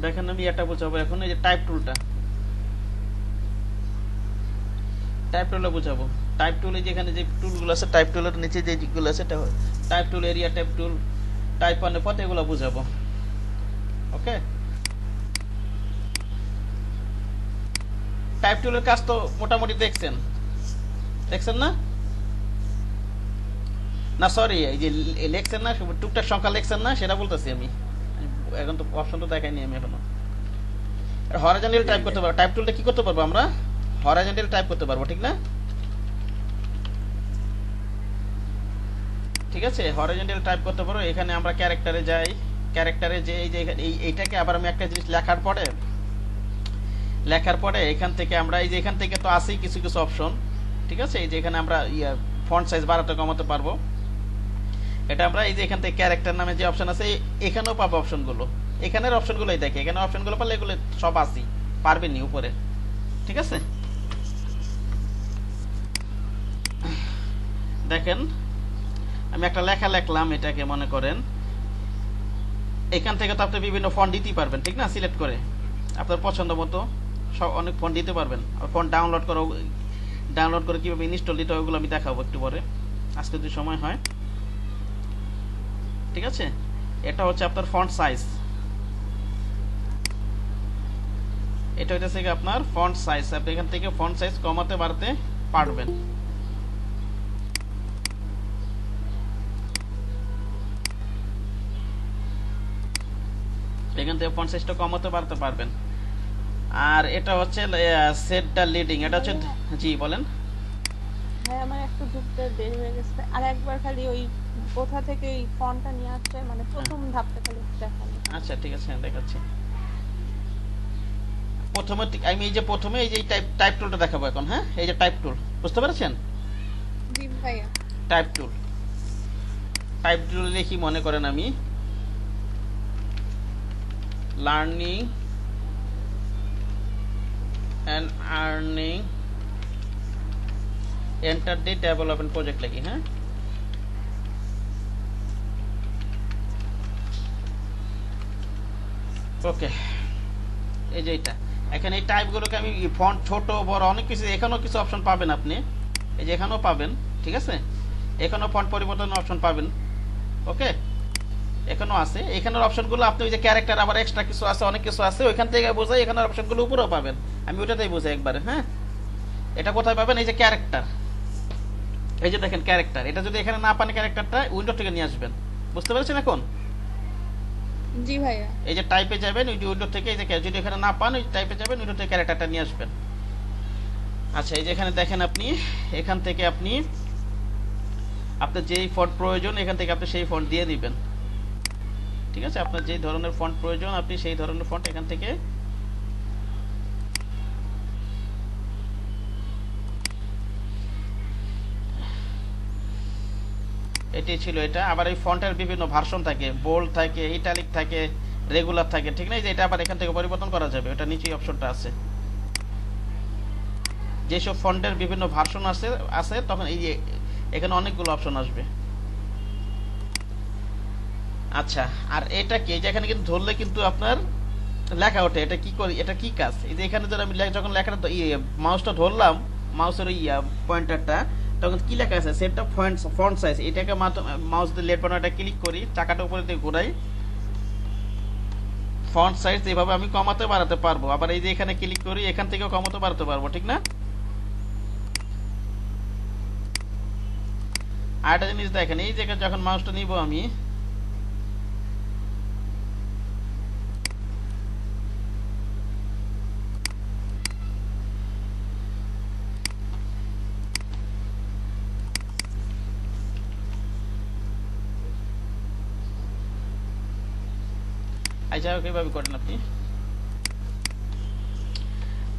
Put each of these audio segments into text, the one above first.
দেখেন আমি এটা বোঝাবো এখন, এই যে টাইপ টুলটা, টাইপ টুলটা বোঝাবো। টাইপ টুলে যেখানে যে টুলগুলো আছে, টাইপ টুলের নিচে যে যেগুলো আছে, টাইপ টুল, এরিয়া টাইপ টুল, টাইপ ওয়ানের পথ, এগুলো বোঝাবো। ওকে, টাইপ টুলের কাজ তো মোটামুটি দেখছেন, দেখছেন না? না সরি, এই যে লেখছেন না, টুকটাক সংখ্যা লেখছেন না, সেটা বলতেছি আমি। এখন তো অপশন তো দেখাইনি আমি এখনো। হরাইজন্টাল টাইপ করতে পারবো, টাইপ টুলটা কি করতে পারবো আমরা? হরাইজন্টাল টাইপ করতে পারবো, ঠিক না? ঠিক আছে, হরাইজন্টাল টাইপ করতে পারো। এখানে আমরা ক্যারেক্টারে যাই, ক্যারেক্টারে যে এই যে এইটাকে আবার আমি একটা জিনিস লেখার পরে এখান থেকে আমরা এই যে এখান থেকে তো আসেই কিছু কিছু অপশন, ঠিক আছে? এই যে এখানে আমরা ফন্ট সাইজ বাড়াতে কমাতে পারবো। এটা আমরা এই যে এখান থেকে ক্যারেক্টার নামে যে অপশন আছে, এখানেও পাবো অপশনগুলো। এখানের অপশনগুলোই দেখে, এখানে অপশনগুলো পারলে এগুলো সব আসি পারবেনি উপরে, ঠিক আছে? দেখেন আমি একটা লেখা লেখলাম, এটাকে মনে করেন এখান থেকে তো আপনি বিভিন্ন ফন্ট দিতেই পারবেন, ঠিক না? সিলেক্ট করে আপনার পছন্দ মতো সব অনেক ফন্ট দিতে পারবেন। আর ফন্ট ডাউনলোড করে কিভাবে ইনস্টল দিতে হয় ওগুলো আমি দেখাবো একটু পরে, আজকে যদি সময় হয়, ঠিক আছে? এটা হচ্ছে আপনার ফন্ট সাইজ, এটা হচ্ছে আপনার ফন্ট সাইজ। আপনি এখান থেকে ফন্ট সাইজ কমাতে বাড়তে পারবেন। এখান থেকে ফন্ট সাইজটা কমাতে বাড়তে পারবেন। আর এটা হচ্ছে সেট দ্য লিডিং, এটা হচ্ছে, জি বলেন। হ্যাঁ, আমার একটু ঢুকতে দেরি হয়ে গেছে, আর একবার খালি ওই কোথা থেকে এই ফন্টটা নিয়ে আসছে, মানে হ্যাঁ, প্রথম ধাপটা খালি দেখানো। আচ্ছা ঠিক আছে, দেখাচ্ছি। প্রথমে আমি এই যে প্রথমে এই যে টাইপ টাইপ টুলটা দেখাবো এখন। হ্যাঁ, এই যে টাইপ টুল, বুঝতে পেরেছেন? জি ভাইয়া। টাইপ টুল, টাইপ টুল লিখি মনে করেন আমি learning and earning enter the development project লিখি। হ্যাঁ, ওকে, এই যে এটা। এখানে এই টাইপগুলোকে আমি ফন্ট ছোট বড় অনেক কিছু, এখানেও কিছু অপশন পাবেন আপনি, এই যে এখানেও পাবেন, ঠিক আছে? এখানেও ফন্ট পরিবর্তনের অপশন পাবেন। ওকে, এখানেও আছে। এখানের অপশনগুলো আপনি ওই যে ক্যারেক্টার আবার এক্সট্রা কিছু আছে, অনেক কিছু আছে, ওইখান থেকে বোঝাই। এখানের অপশনগুলো উপরেও পাবেন, আমি ওইটাতেই বোঝাই একবারে। হ্যাঁ, এটা কোথায় পাবেন? এই যে ক্যারেক্টার, এই যে দেখেন ক্যারেক্টার, এটা যদি এখানে না পান ক্যারেক্টারটা উইন্ডো থেকে নিয়ে আসবেন, বুঝতে পেরেছেন এখন? জি ভাইয়া। এই যে টাইপে যাবেন, ওই যে উইন্ডো থেকে, এই যে যদি এখানে না পান ওই টাইপে যাবেন, উইন্ডো থেকে ক্যারেক্টারটা নিয়ে আসবেন। আচ্ছা, এই যে এখানে দেখেন আপনি, এখান থেকে আপনি আপনার যেই ফন্ট প্রয়োজন এখান থেকে আপনি সেই ফন্ট দিয়ে দিবেন, ঠিক আছে? আপনার যেই ধরনের ফন্ট প্রয়োজন আপনি সেই ধরনের ফন্ট এখান থেকে এটাই ছিল এটা। আবার এই ফন্টের বিভিন্ন ভার্সন থাকে, বোল্ড থাকে, ইটালিক থাকে, রেগুলার থাকে, ঠিক না? এই যে এটা আবার এখান থেকে পরিবর্তন করা যাবে, এটা নিচেই অপশনটা আছে। যেসব ফন্টের বিভিন্ন ভার্সন আছে আছে তখন এই যে এখানে অনেকগুলো অপশন আসবে। আচ্ছা, আর এটা কি, যেখানে কিন্তু ধরলে কিন্তু আপনার লেখা ওঠে, এটা কি করি, এটা কি কাজ? এই যে এখানে ধর আমি যখন লেখাটা মাউসটা ধরলাম, মাউসের ওই পয়েন্টারটা, তখন কি লেখা আছে? সেট অফ ফন্ট সাইজ, এটাকে মাউস দিয়ে লেফট বাটনটা ক্লিক করি, চাকাটা উপরে দিয়ে ঘোরাই, ফন্ট সাইজ এভাবে আমি কমাতে বাড়াতে পারবো। আবার এই যে এখানে ক্লিক করি, এখান থেকেও কমাতে বাড়াতে পারবো, ঠিক না? আরেকটা জিনিস দেখেন, এই জায়গায় যখন মাউসটা নিব আমি, আচ্ছা কিভাবে করেন আপনি?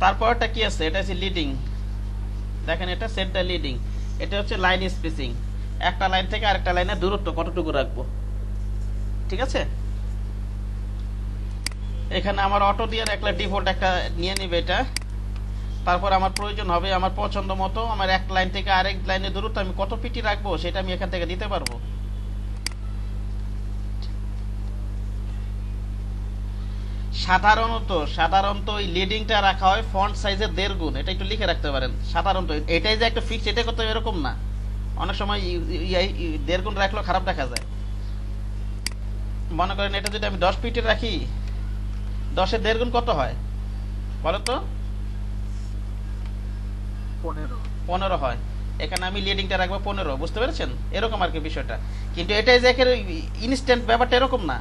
তারপরটা কি আছে? এটা হচ্ছে লিডিং, দেখেন এটা সেট দ্য লিডিং, এটা হচ্ছে লাইন স্পেসিং, একটা লাইন থেকে আরেকটা লাইনের দূরত্ব কতটুকু রাখবো, ঠিক আছে? এখানে আমার অটো দিয়ে একটা ডিফল্ট একটা নিয়ে নিবে এটা। তারপর আমার প্রয়োজন হবে আমার পছন্দ মতো আমার এক লাইন থেকে আরেক লাইনের দূরত্ব আমি কত পিটি রাখবো সেটা আমি এখান থেকে দিতে পারবো। সাধারণত ওই লিডিংটা রাখা হয় ফন্ট সাইজের 1.5 গুণ, এটা একটু লিখে রাখতে পারেন। সাধারণত এটাই যে একটা ফিক্স এটা করতে হবে এরকম না, অনেক সময় 1.5 গুণ রাখলেও খারাপ দেখা যায়। মনে করেন এটা যদি আমি 10 পিটে রাখি, 10-এর 1.5 গুণ কত হয় বলো তো? 15 হয়। এখানে আমি লিডিংটা রাখবো 15, বুঝতে পেরেছেন? এরকম আর কি বিষয়টা। কিন্তু এটাই যে একের ইনস্ট্যান্ট ব্যাপারটা এরকম না,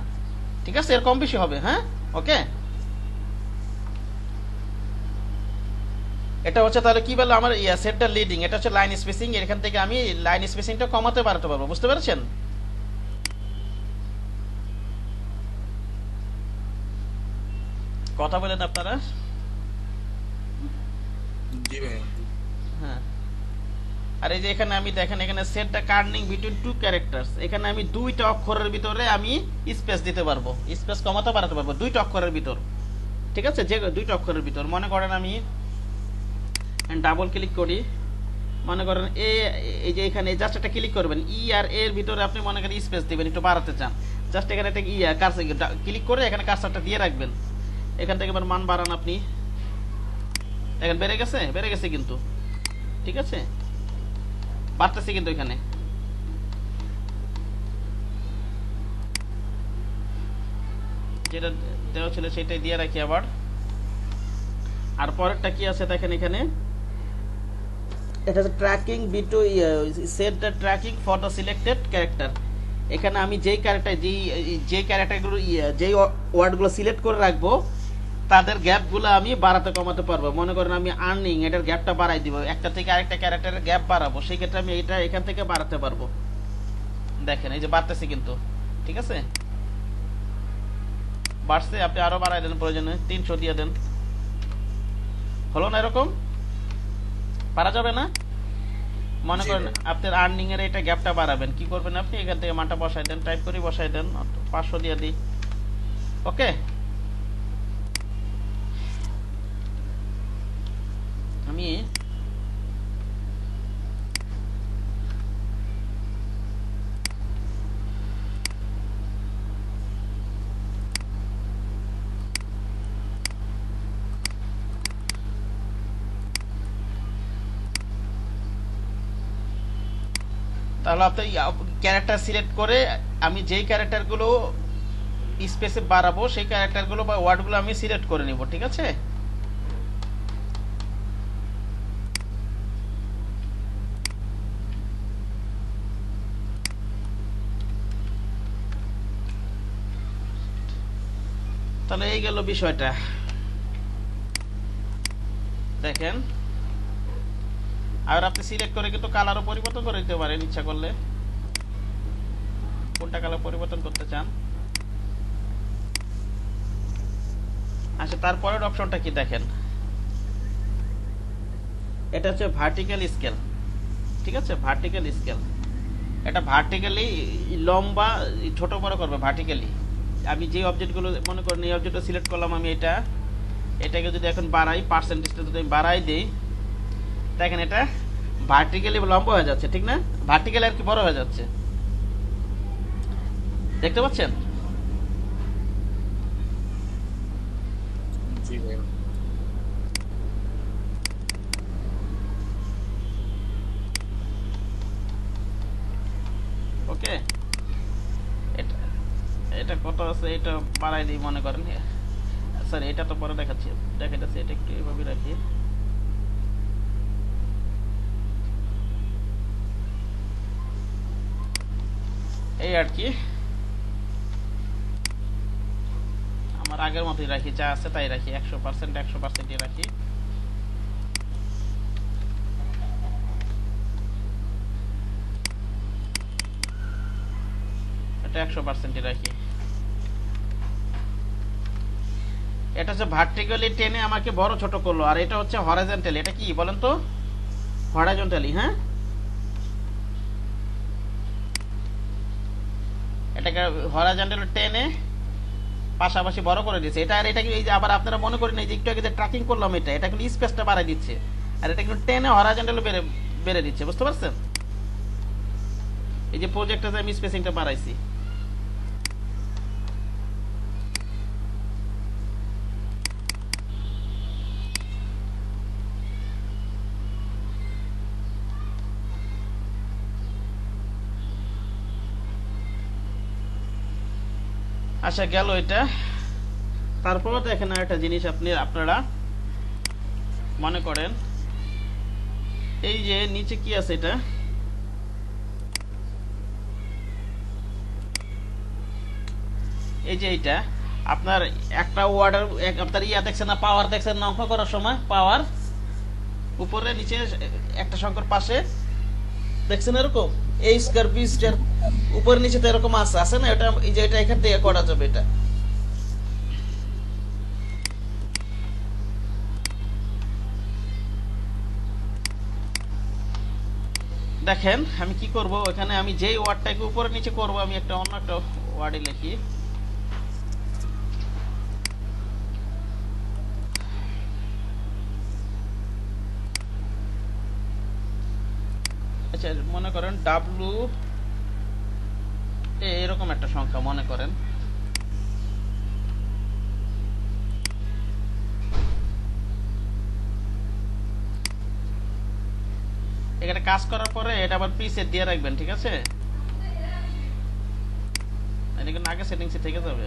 ঠিক আছে? এর কম বেশি হবে। হ্যাঁ, ওকে। এটা হচ্ছে তাহলে কি বললো আমার সেটটা লিডিং, এটা হচ্ছে লাইন স্পেসিং। এখান থেকে আমি লাইন স্পেসিংটা কমাতে বাড়াতে পারবো, বুঝতে পেরেছেন? কথা বলেন আপনারা। হ্যাঁ, আর এই যে এখানে আমি দেখেন এখানে set the kerning between two characters, এখানে আমি 2টা অক্ষরের ভিতরে আমি স্পেস দিতে পারবো, স্পেস কমাতে বাড়াতে পারবো 2টা অক্ষরের ভিতর, ঠিক আছে? যে 2টা অক্ষরের ভিতর মনে করেন আমি ডাবল ক্লিক করি, মনে করেন এই যে এখানে জাস্ট একটা ক্লিক করবেন, ই আর এর ভিতরে আপনি মনে করেন স্পেস দিবেন, একটু বাড়াতে চান, জাস্ট এখানে একটা কার্সর ক্লিক করে এখানে কার্সরটা দিয়ে রাখবেন। এখান থেকে মান বাড়ান আপনি, এখন বেড়ে গেছে কিন্তু, ঠিক আছে? বাড়তেছে কিন্তু এখানে। যেটা দেওয়া ছিল সেটাই দিয়ে রাখি আবার। আর পরেরটা কি আছে দেখেন এখানে, এটা হচ্ছে tracking set the tracking for the selected character. এখানে আমি যেই ক্যারেক্টার যেই ক্যারেক্টারগুলো যেই ওয়ার্ডগুলো সিলেক্ট করে রাখবো তাদের গ্যাপগুলো আমি বাড়াতে কমাতে পারবো। মনে করেন আমি আর্নিং এটার গ্যাপটা বাড়াই দিব, একটা থেকে আরেকটা ক্যারেক্টারের গ্যাপ বাড়াবো, সেই ক্ষেত্রে আমি এটা এখান থেকে বাড়াতে পারবো। দেখেন এই যে বাড়তেছে কিন্তু, ঠিক আছে? বাড়ছে, আপনি আরো বাড়াই দেন, প্রয়োজনে 300 দিয়ে দেন। হলো না? এরকম পারা যাবে না? মনে করেন আপনার আর্নিং এর এটা গ্যাপটা বাড়াবেন, কি করবেন আপনি? এখান থেকে মানটা বসাই দেন, টাইপ করে বসাই দেন, 500 দিয়ে দিই। ওকে, আমি তাহলে আপনি ক্যারেক্টার সিলেক্ট করে আমি যেই ক্যারেক্টারগুলো স্পেসে বাড়াবো সেই ক্যারেক্টারগুলো বা ওয়ার্ডগুলো আমি সিলেক্ট করে নিব, ঠিক আছে? তাহলে এই গেল বিষয়টা। দেখেন, আর আপনি সিলেক্ট করে কিন্তু কালারও পরিবর্তন করে দিতে পারেন ইচ্ছা করলে, কোনটা কালার পরিবর্তন করতে চান। আচ্ছা, তারপরের অপশনটা কি দেখেন, এটা হচ্ছে ভার্টিক্যাল স্কেল, ঠিক আছে? ভার্টিক্যাল স্কেল, এটা ভার্টিক্যালি লম্বা ছোট বড় করবে ভার্টিক্যালি। আমি যে অবজেক্টগুলো মনে করেন এই অবজেক্টটা সিলেক্ট করলাম, আমি এটাকে যদি এখন বাড়াই, পার্সেন্টেজটা যদি আমি বাড়াই দিই, দেখেন এটা ভার্টিক্যালি লম্বা হয়ে যাচ্ছে, ঠিক না? ভার্টিক্যালি আর কি বড় হয়ে যাচ্ছে, দেখতে পাচ্ছেন? ওকে, এটা এটা কত আছে এটা বাড়াই দিই, মনে করেন সরি এটা তো পরে দেখাচ্ছি, এটা একটু এভাবে রাখি। এই আর কি, আমার আগের মতোই রাখি, যা আছে তাই রাখি, 100% রাখি। এটা 100% রাখি। এটা হচ্ছে ভার্টিক্যালি টেনে আমাকে বড় ছোট করলো, আর এটা হচ্ছে হরাইজন্টালি। এটা কি বলেন তো? হরাইজন্টালি। হ্যাঁ, এটাকে হরাইজন্টালি টেনে পাশাপাশি বড় করে দিচ্ছে। এটা আর এটা কি এই যে আবার আপনারা মনে করেন এই যে একটু আগে যে ট্র্যাকিং করলাম, এটা কিন্তু স্পেসটা বাড়াই দিচ্ছে, আর এটা কিন্তু টেনে হরাইজন্টালি বেড়ে দিচ্ছে, বুঝতে পারছেন? এই যে প্রজেক্টটাতে আমি স্পেসিংটা বাড়াইছি। আচ্ছা গেল এটা। তারপরে দেখেন আর একটা জিনিস আপনারা মনে করেন এই যে নিচে কি আছে এটা, এই যে এইটা আপনার একটা ওয়ার্ডের আপনার ইয়া দেখছেন না, পাওয়ার দেখছেন না অঙ্ক করার সময়, পাওয়ার উপরে নিচে একটা সংখ্যার পাশে দেখছেন এরকম এই স্কয়ার বি স্কয়ার উপরে নিচে তো এরকম আছে না, এটা এই যে এটা এখান থেকে করা যাবে এটা। দেখেন আমি কি করব, এখানে আমি যেই ওয়ার্ডটাকে উপরে নিচে করব আমি একটা অন্য একটা ওয়ার্ডে লিখি। আচ্ছা মনে করেন ডাব্লু এরকম একটা সংখ্যা মনে করেন, এখানে কাজ করার পরে এটা আবার প্রিসেট দিয়ে রাখবেন, ঠিক আছে? এটা আগে সেটিংসে থেকে যাবে।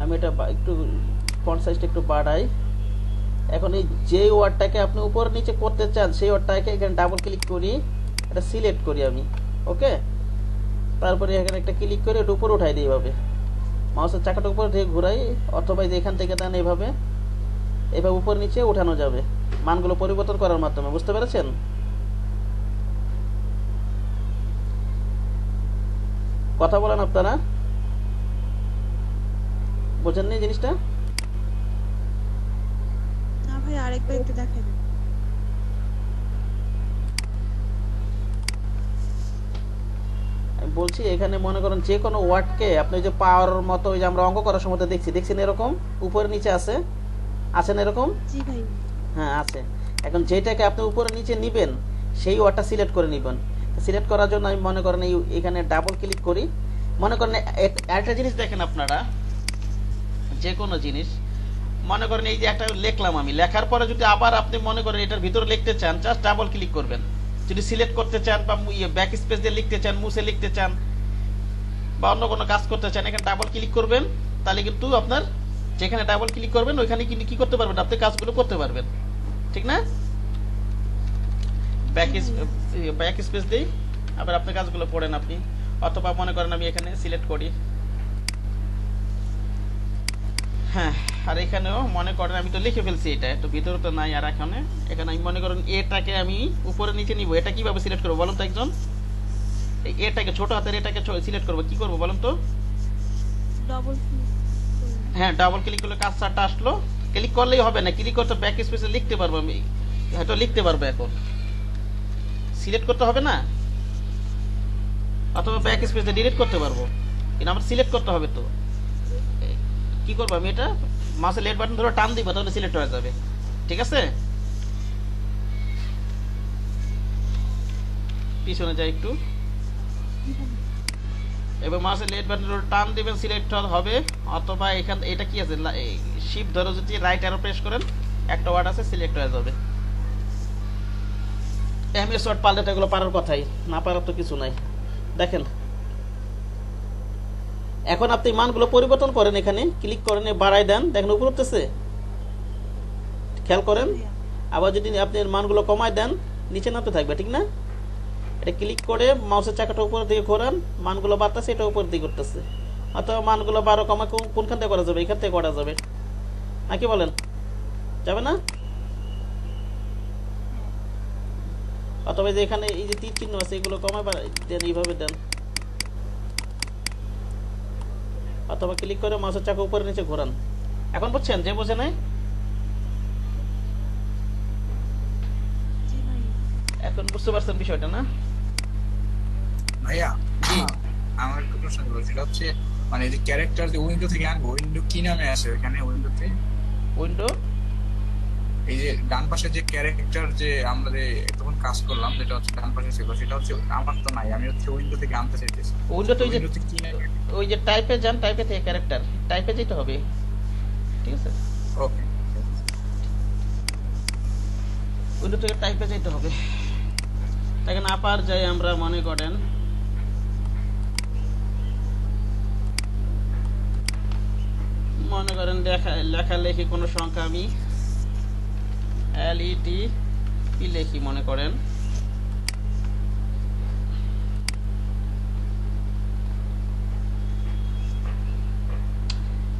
আমি এটা একটু ফন্ট সাইজটা একটু বাড়াই। এখন এই যে ওয়ার্ডটাকে আপনি উপর নিচে করতে চান সেই ওয়ার্ডটাকে এখানে ডাবল ক্লিক করি, এটা সিলেক্ট করি আমি, ওকে। তারপরে এখানে একটা ক্লিক করে এটা উপরে উঠাই দিই এভাবে, মাউসের চাকাটা উপর দিয়ে ঘুরাই, অথবা এখান থেকে দেন এইভাবে, এভাবে উপর নিচে উঠানো যাবে মানগুলো পরিবর্তন করার মাধ্যমে, বুঝতে পেরেছেন? কথা বলেন আপনারা, বোঝেননি জিনিসটা? না ভাই আরেকবার একটু দেখাবেন। আমি বলছি এখানে মনে করেন যে কোনো ওয়ার্ডকে আপনি যে পাওয়ার মতো ওই যে আমরা অঙ্ক করার সময় দেখছেন এরকম উপরে নিচে আছে, আছেন এরকম? জি ভাই। হ্যাঁ আছে। এখন যেটাকে আপনি উপরে নিচে নিবেন সেই ওয়ার্ডটা সিলেক্ট করে নিবেন। সিলেক্ট করার জন্য আমি মনে করেন এখানে ডাবল ক্লিক করি। মনে করেন একটা জিনিস দেখেন আপনারা, যে কোনো জিনিস মনে করেন এই যে একটা লিখলাম আমি, লেখার পরে যদি আবার আপনি মনে করেন এটার ভিতরে লিখতে চান, জাস্ট ডাবল ক্লিক করবেন। যদি সিলেক্ট করতে চান বা ব্যাক স্পেস দিয়ে লিখতে চান, মুছে লিখতে চান বা অন্য কোনো কাজ করতে চান, এখানে ডাবল ক্লিক করবেন, তাহলে কিন্তু আপনার যেখানে ডাবল ক্লিক করবেন ওইখানে কিন্তু কি করতে পারবেন, আপনি কাজগুলো করতে পারবেন, ঠিক না? ব্যাক স্পেস দেই, আবার আপনি কাজগুলো পড়েন আপনি, অথবা মনে করেন আমি এখানে সিলেক্ট করি, হ্যাঁ। আর এখানেও মনে করেন আমি তো লিখে ফেলছি, এটা তো ভিতরে তো নাই, আর এখানে আমি মনে করেন এটাকে আমি উপরে নিচে নিব, এটা কিভাবে সিলেক্ট করবো বলুন তো একজন? এই এটাকে ছোট হাতের এটাকে সিলেক্ট করবো, কি করবো বলুন তো? Double click. হ্যাঁ ডাবল ক্লিক করলে কাজটা আসলো, ক্লিক করলেই হবে না, ক্লিক করতে ব্যাক স্পেসে লিখতে পারবো আমি, হয়তো লিখতে পারবো, এখন সিলেক্ট করতে হবে না, অথবা ব্যাক স্পেসে ডিলিট করতে পারবো, কিন্তু আমার সিলেক্ট করতে হবে। তো কি করবো আমি, এটা মাউসের লেফট বাটন ধরে টান দিব, তাহলে সিলেক্ট হয়ে যাবে, ঠিক আছে? পিছনে যাই একটু, এবার মাউসের লেফট বাটন ধরে টান দিবেন, সিলেক্ট হবে। অথবা এখান এটা কি আছে, শিফট ধরে যদি রাইট অ্যারো প্রেস করেন একটা ওয়ার্ড আছে সিলেক্ট হয়ে যাবে। এমএস ওয়ার্ড পারলে তো এগুলো পারার কথাই, না পারার তো কিছু নাই। দেখেন এখন আপনি মানগুলো পরিবর্তন করেন, এখানে ক্লিক করেন, বাড়াই দেন, দেখেন উপর উঠতেছে, খেয়াল করেন। আবার যদি আপনি মানগুলো কমায় দেন নিচে নামতে থাকবে, ঠিক না? এটা ক্লিক করে মাউসের চাকাটা উপরের দিকে ঘোরান, মানগুলো বাড়তেছে, এটা উপরের দিকে করতেছে। অথবা মানগুলো বাড়ো কমা কোনখান থেকে করা যাবে, এখান থেকে করা যাবে, নাকি বলেন? যাবে না? অথবা যে এখানে এই যে তীর চিহ্ন আছে এগুলো কমায় দেন, এইভাবে দেন, অথবা ক্লিক করে মাউসের চাকা উপরে নিচে ঘোরান। এখন বুঝছেন? যে বোঝে নাই এখন বুঝতে পারছেন বিষয়টা, না ভাইয়া? আমার একটা প্রশ্ন ছিল, সেটা হচ্ছে মানে যে ক্যারেক্টার যে উইন্ডো থেকে আনবো, উইন্ডো কি নামে আসে এখানে? উইন্ডোতে উইন্ডো এই যে ডান পাশে যে ক্যারেক্টার যে আমরা যে তখন কাজ করলাম, যেটা হচ্ছে ডান পাশে ছিল, সেটা হচ্ছে আমার তো নাই, আমি হচ্ছে উইন্ডো থেকে আনতে চাইতেছি। উইন্ডো তো উইন্ডোতে কি নামে? ওই যে টাইপে যান, টাইপে থেকে ক্যারেক্টার টাইপে যেতে হবে, ঠিক আছে? ওকে। উইন্ডো থেকে টাইপে যেতে হবে। এখানে আপার যাই আমরা, মনে করেন লেখালেখি কোনো সংখ্যা আমি LET কি লিখি মনে করেন,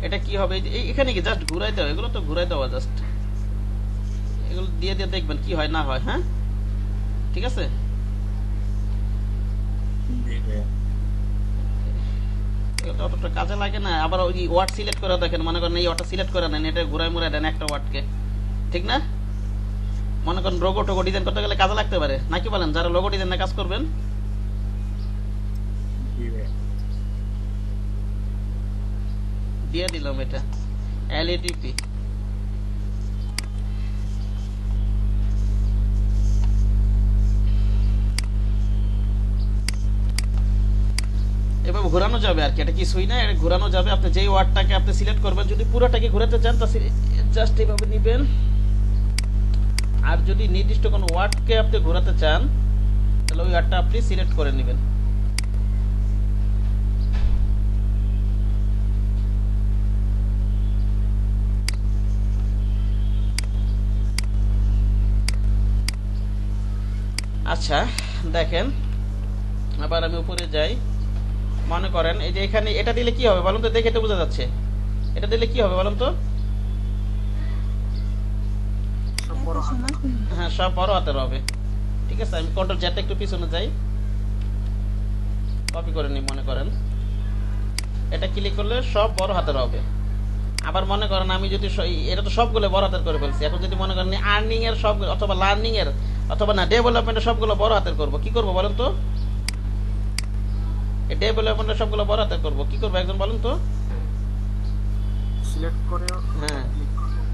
এটা কি হবে, এখানে কি জাস্ট ঘুরাই দেওয়া, এগুলো তো ঘুরাই দেওয়া জাস্ট, এগুলো দিয়ে দিয়ে দেখবেন কি হয় না হয়। হ্যাঁ ঠিক আছে, এগুলো তো অতটা কাজে লাগে না। আবার ওই ওয়ার্ড সিলেক্ট করে দেখেন, মনে করেন এই ওয়ার্ডটা সিলেক্ট করে নেন, এটা ঘুরাই মুরাই দেন একটা ওয়ার্ডকে, ঠিক না? মনে করেন লোগো টোগো ডিজাইন করতে গেলে কাজে লাগতে পারে, নাকি বলেন? যারা লোগো ডিজাইনে কাজ করবেন, দিয়ে দিলাম এটা LETP। এভাবে ঘোরানো যাবে আর কি, এটা কিছুই না, এটা ঘোরানো যাবে। আপনি যেই ওয়ার্ডটাকে আপনি সিলেক্ট করবেন, যদি পুরোটাকে ঘোরাতে চান তা জাস্ট এইভাবে নেবেন। আর যদি নির্দিষ্ট কোনো ওয়ার্ডকে আপনি ঘোরাতে চান, তাহলে ওই ওয়ার্ডটা আপনি সিলেক্ট করে নেবেন। আচ্ছা দেখেন, আবার আমি উপরে যাই। মনে করেন এই যে এখানে এটা দিলে কি হবে বলুন তো, দেখে তো বোঝা যাচ্ছে। এটা দিলে কি হবে বলুন তো? হ্যাঁ, সব বড় হাতের হবে। ঠিক আছে, আমি কন্ট্রোল জেড একটু পিছনে যাই, কপি করে নিই। মনে করেন এটা ক্লিক করলে সব বড় হাতের হবে। আবার মনে করেন আমি যদি এটা তো সবগুলো বড় হাতের করে ফেলছি, এখন যদি মনে করেন আর্নিং এর সব অথবা লার্নিং এর অথবা না ডেভেলপমেন্টের সবগুলো বড় হাতের করব, কি করব বলেন তো? এই ডেভেলপমেন্টের সবগুলো বড় হাতের করব, কি করব একজন বলেন তো? সিলেক্ট করে, হ্যাঁ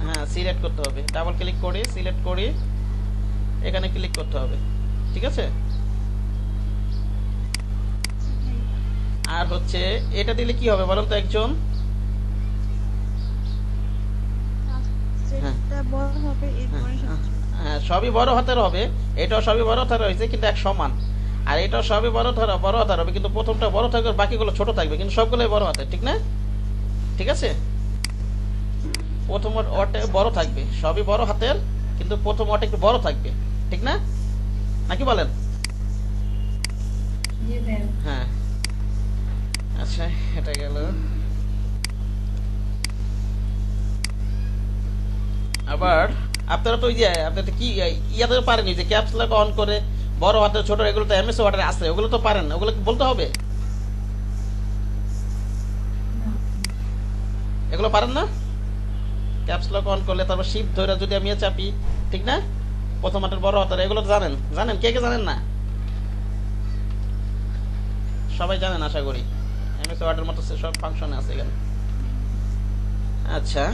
হ্যাঁ, সিলেক্ট করতে হবে, ডাবল ক্লিক করে সিলেক্ট করে এখানে ক্লিক করতে হবে। ঠিক আছে, আর হচ্ছে এটা দিলে কি হবে বলেন তো একজন? হ্যাঁ, সবই বড় হাতের হবে, এটাও সবই বড় হাতের হয়েছে কিন্তু এক সমান। আর এটাও সবই বড় হাতের হবে, কিন্তু প্রথমটা বড় থাকবে, বাকিগুলো ছোট থাকবে, কিন্তু সবগুলোই বড় হাতের। ঠিক না? ঠিক আছে, প্রথম ওয়ার্ডটা বড় থাকবে, সবই বড় হাতের, কিন্তু প্রথম ওয়ার্ডটা একটু বড় থাকবে। ঠিক না, নাকি বলেন? হ্যাঁ, আচ্ছা এটা গেল। আবার আপনারা তো ওই যে আপনাদের কি ইয়াতে পারেন, যে ক্যাপস লক অন করে বড় হাতের ছোট, এগুলো তো MS ওয়ার্ডে আছে, ওগুলো তো পারেন, ওগুলো বলতে হবে? এগুলো পারেন না? ক্যাপস লক অন করলে তারপর শিফট ধরে যদি আমি চাপি, ঠিক না, প্রথম হাতের বড় হাতের, এগুলো তো জানেন? জানেন কে কে জানেন না? সবাই জানেন আশা করি, MS ওয়ার্ডের মতো সব ফাংশন আছে এখানে। আচ্ছা,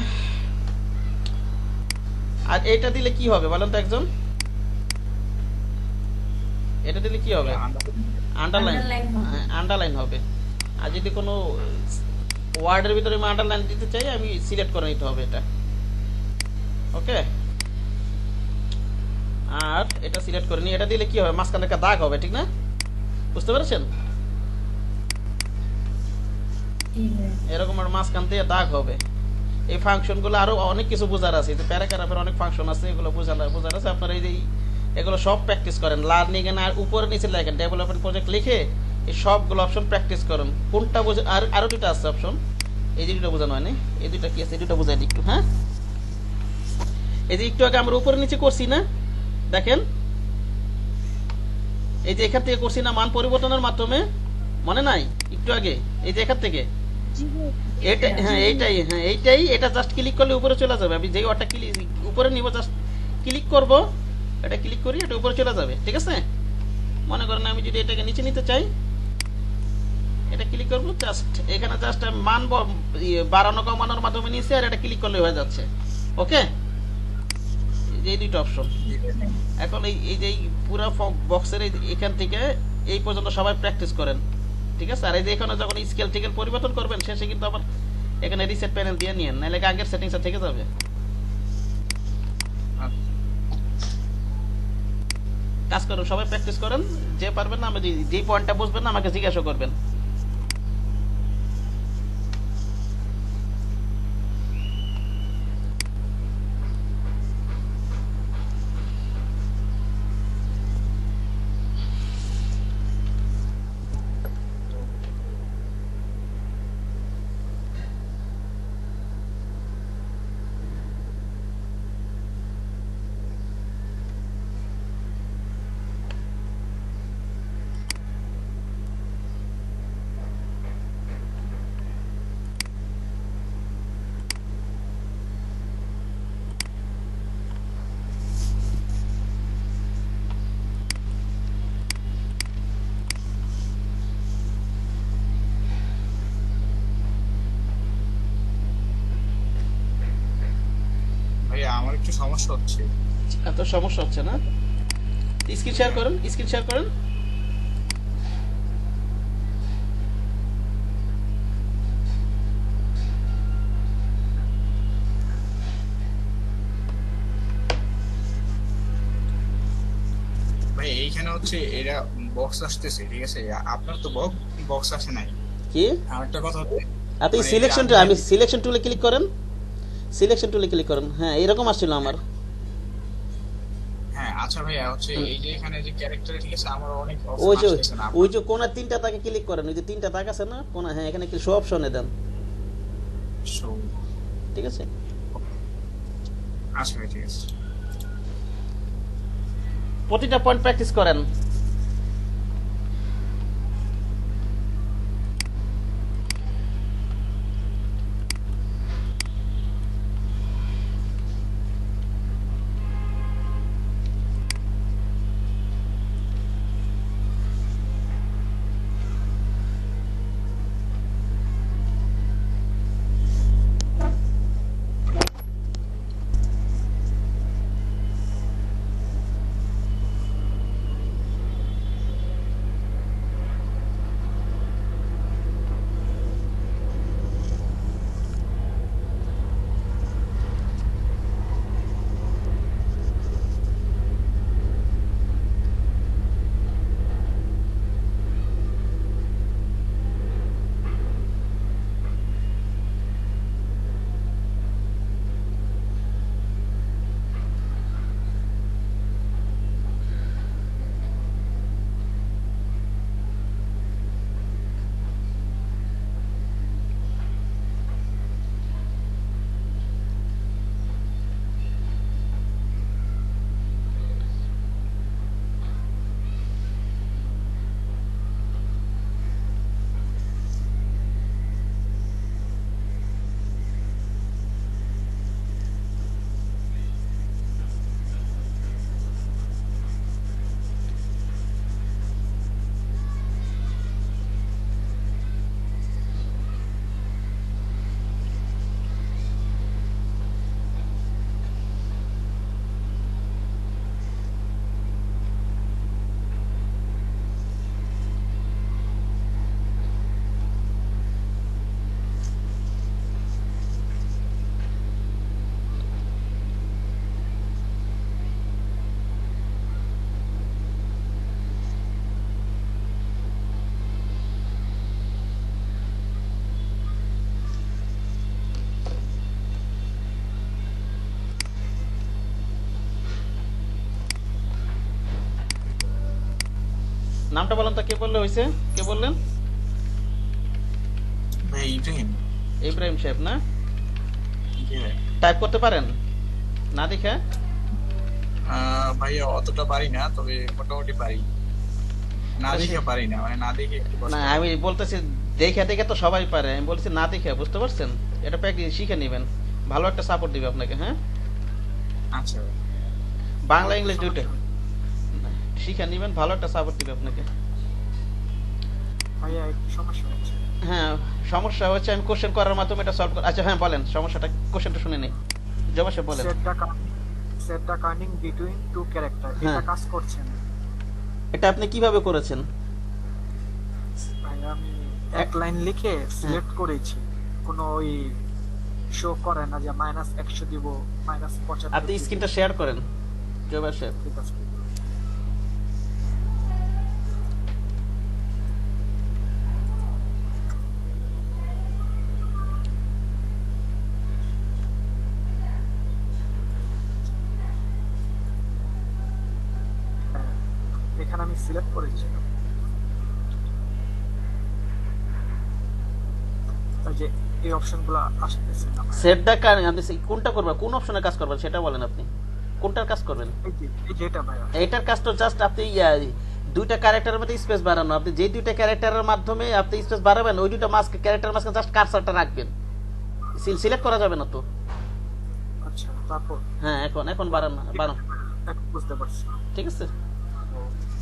আর এটা দিলে কি হবে বলেন তো একজন? এটা দিলে কি হবে? আন্ডারলাইন, আন্ডারলাইন হবে। আর যদি কোনো ওয়ার্ডের ভিতরে আমি আন্ডারলাইন দিতে চাই, আমি সিলেক্ট করে নিতে হবে এটা। ওকে, আর এটা সিলেক্ট করে নি, এটা দিলে কি হবে? মাঝখানে একটা দাগ হবে, ঠিক না? বুঝতে পেরেছেন? এরকম আর মাঝখান দিয়ে দাগ হবে। এই ফাংশনগুলো আরো অনেক কিছু বোঝার আছে, যে প্যারাগ্রাফের অনেক ফাংশন আছে, এগুলো বোঝার আছে। আপনারা এই যে এগুলো সব প্র্যাকটিস করেন, লার্নিং এ না উপরে নিচে লেখেন ডেভেলপমেন্ট প্রজেক্ট লিখে এই সবগুলো অপশন প্র্যাকটিস করেন। কোনটা বোঝা, আর আরো দুটো আছে অপশন, এই যে দুটো বোঝানো হয়নি, এই দুটো কি আছে, এই দুটো বোঝাই একটু। হ্যাঁ, এই যে একটু আগে আমরা উপরে নিচে করছি না, দেখেন এই যে এখান থেকে করছি না মান পরিবর্তনের মাধ্যমে, মনে নাই একটু আগে? এই যে এখান থেকে এটা, হ্যাঁ এইটাই, হ্যাঁ এইটাই, এটা জাস্ট ক্লিক করলে উপরে চলে যাবে। আমি যেই ওয়ার্ডটা উপরে নিব, জাস্ট ক্লিক করব, এটা ক্লিক করি, এটা উপরে চলে যাবে। ঠিক আছে, মনে করেন আমি যদি এটাকে নিচে নিতে চাই, এটা ক্লিক করব, জাস্ট এখানে জাস্ট মান বাড়ানো কমানোর মাধ্যমে নিয়েছি, আর এটা ক্লিক করলে হয়ে যাচ্ছে। ওকে, এই দুটো অপশন। এখন এই যে পুরো বক্সের এখান থেকে এই পর্যন্ত সবাই প্র্যাকটিস করেন। ঠিক আছে, আর এই যে এখানে যখন স্কেল টিকেল পরিবর্তন করবেন, শেষে কিন্তু আবার এখানে রিসেট প্যানেল দিয়ে নিয়েন, নাহলে আগের সেটিংসটা থেকে যাবে। কাজ করেন, সবাই প্র্যাকটিস করেন। যে পারবেন না, আমি যে পয়েন্টটা বুঝবেন না আমাকে জিজ্ঞাসা করবেন। ভাইয়া আমার একটু সমস্যা হচ্ছে। এত সমস্যা হচ্ছে না? স্ক্রিন শেয়ার করেন, স্ক্রিন শেয়ার করেন। ভাই এইখানে হচ্ছে এরা বক্স আসতেছে, ঠিক আছে, আপনার তো বক্স আসে নাই। কি আরেকটা কথা হচ্ছে আপনি মানে সিলেকশন, আমি সিলেকশন টুলে ক্লিক করেন, সিলেকশন টুলে ক্লিক করেন। হ্যাঁ এরকম আসছিল আমার। হ্যাঁ আচ্ছা ভাইয়া হচ্ছে এই যে এখানে যে ক্যারেক্টার, ঠিক আছে, আমার অনেক ওই অপশন যে আসতেছে না। ওই যে কোনা তিনটা তাকে ক্লিক করেন, ওই যে তিনটা তাক আছে না কোনা, হ্যাঁ এখানে কি শো অপশনে দেন, So, ঠিক আছে? আচ্ছা ভাই ঠিক আছে। প্রতিটা পয়েন্ট প্র্যাকটিস করেন। নামটা বলেন তো, কে বললে হয়েছে, কে বললেন? ভাই ইব্রাহিম। ইব্রাহিম সাহেব না? জি ভাই। টাইপ করতে পারেন না দেখে? ভাইয়া অতটা পারি না, তবে মোটামুটি পারি। না দেখে পারি না, মানে না দেখে একটু কষ্ট না হয়। আমি বলতেছি দেখে দেখে তো সবাই পারে, আমি বলছি না দেখে, বুঝতে পারছেন? এটা প্র্যাকটিস শিখে নেবেন, ভালো একটা সাপোর্ট দিবে আপনাকে। হ্যাঁ আচ্ছা ভাই। বাংলা ইংলিশ দুটো শিখে নেবেন, ভালো একটা সাপোর্ট দিবে আপনাকে। ভাইয়া একটু সমস্যা হচ্ছে। হ্যাঁ সমস্যা হচ্ছে, আমি কোশ্চেন করার মাধ্যমে এটা সলভ আচ্ছা হ্যাঁ বলেন সমস্যাটা, কোশ্চেনটা শুনে নিই। জবাব সাহেব বলেন। Set the kerning between two character, হ্যাঁ। এটা কাজ করছে না। এটা আপনি কিভাবে করেছেন? ভাই আমি এক লাইন লিখে সিলেক্ট করেছি, কোনো ওই শো করে না যে -100 দিব, -75 আপনি দিব। স্ক্রিনটা শেয়ার করেন জবাব সাহেব। ঠিক আছে। সিলেক্ট করেছি। ওই যে এই অপশনগুলো আসতেছে না ভাই। সেট দ্য কার আপনি কোনটা করবেন, কোন অপশনে কাজ করবেন সেটা বলেন আপনি কোনটার কাজ করবেন। এই যে এটা ভাইয়া। এইটার কাজ তো জাস্ট আপনি দুইটা ক্যারেক্টারের মধ্যে স্পেস বাড়ানো, আপনি যে দুইটা ক্যারেক্টারের মাধ্যমে আপনি স্পেস বাড়াবেন ওই দুইটা মাস্ক ক্যারেক্টার মাস্কে জাস্ট কার্সারটা রাখবেন, সিলেক্ট করা যাবে না তো। আচ্ছা তারপর হ্যাঁ এখন বাড়ানো বাড়ানো এখন বুঝতে পারছি। ঠিক আছে।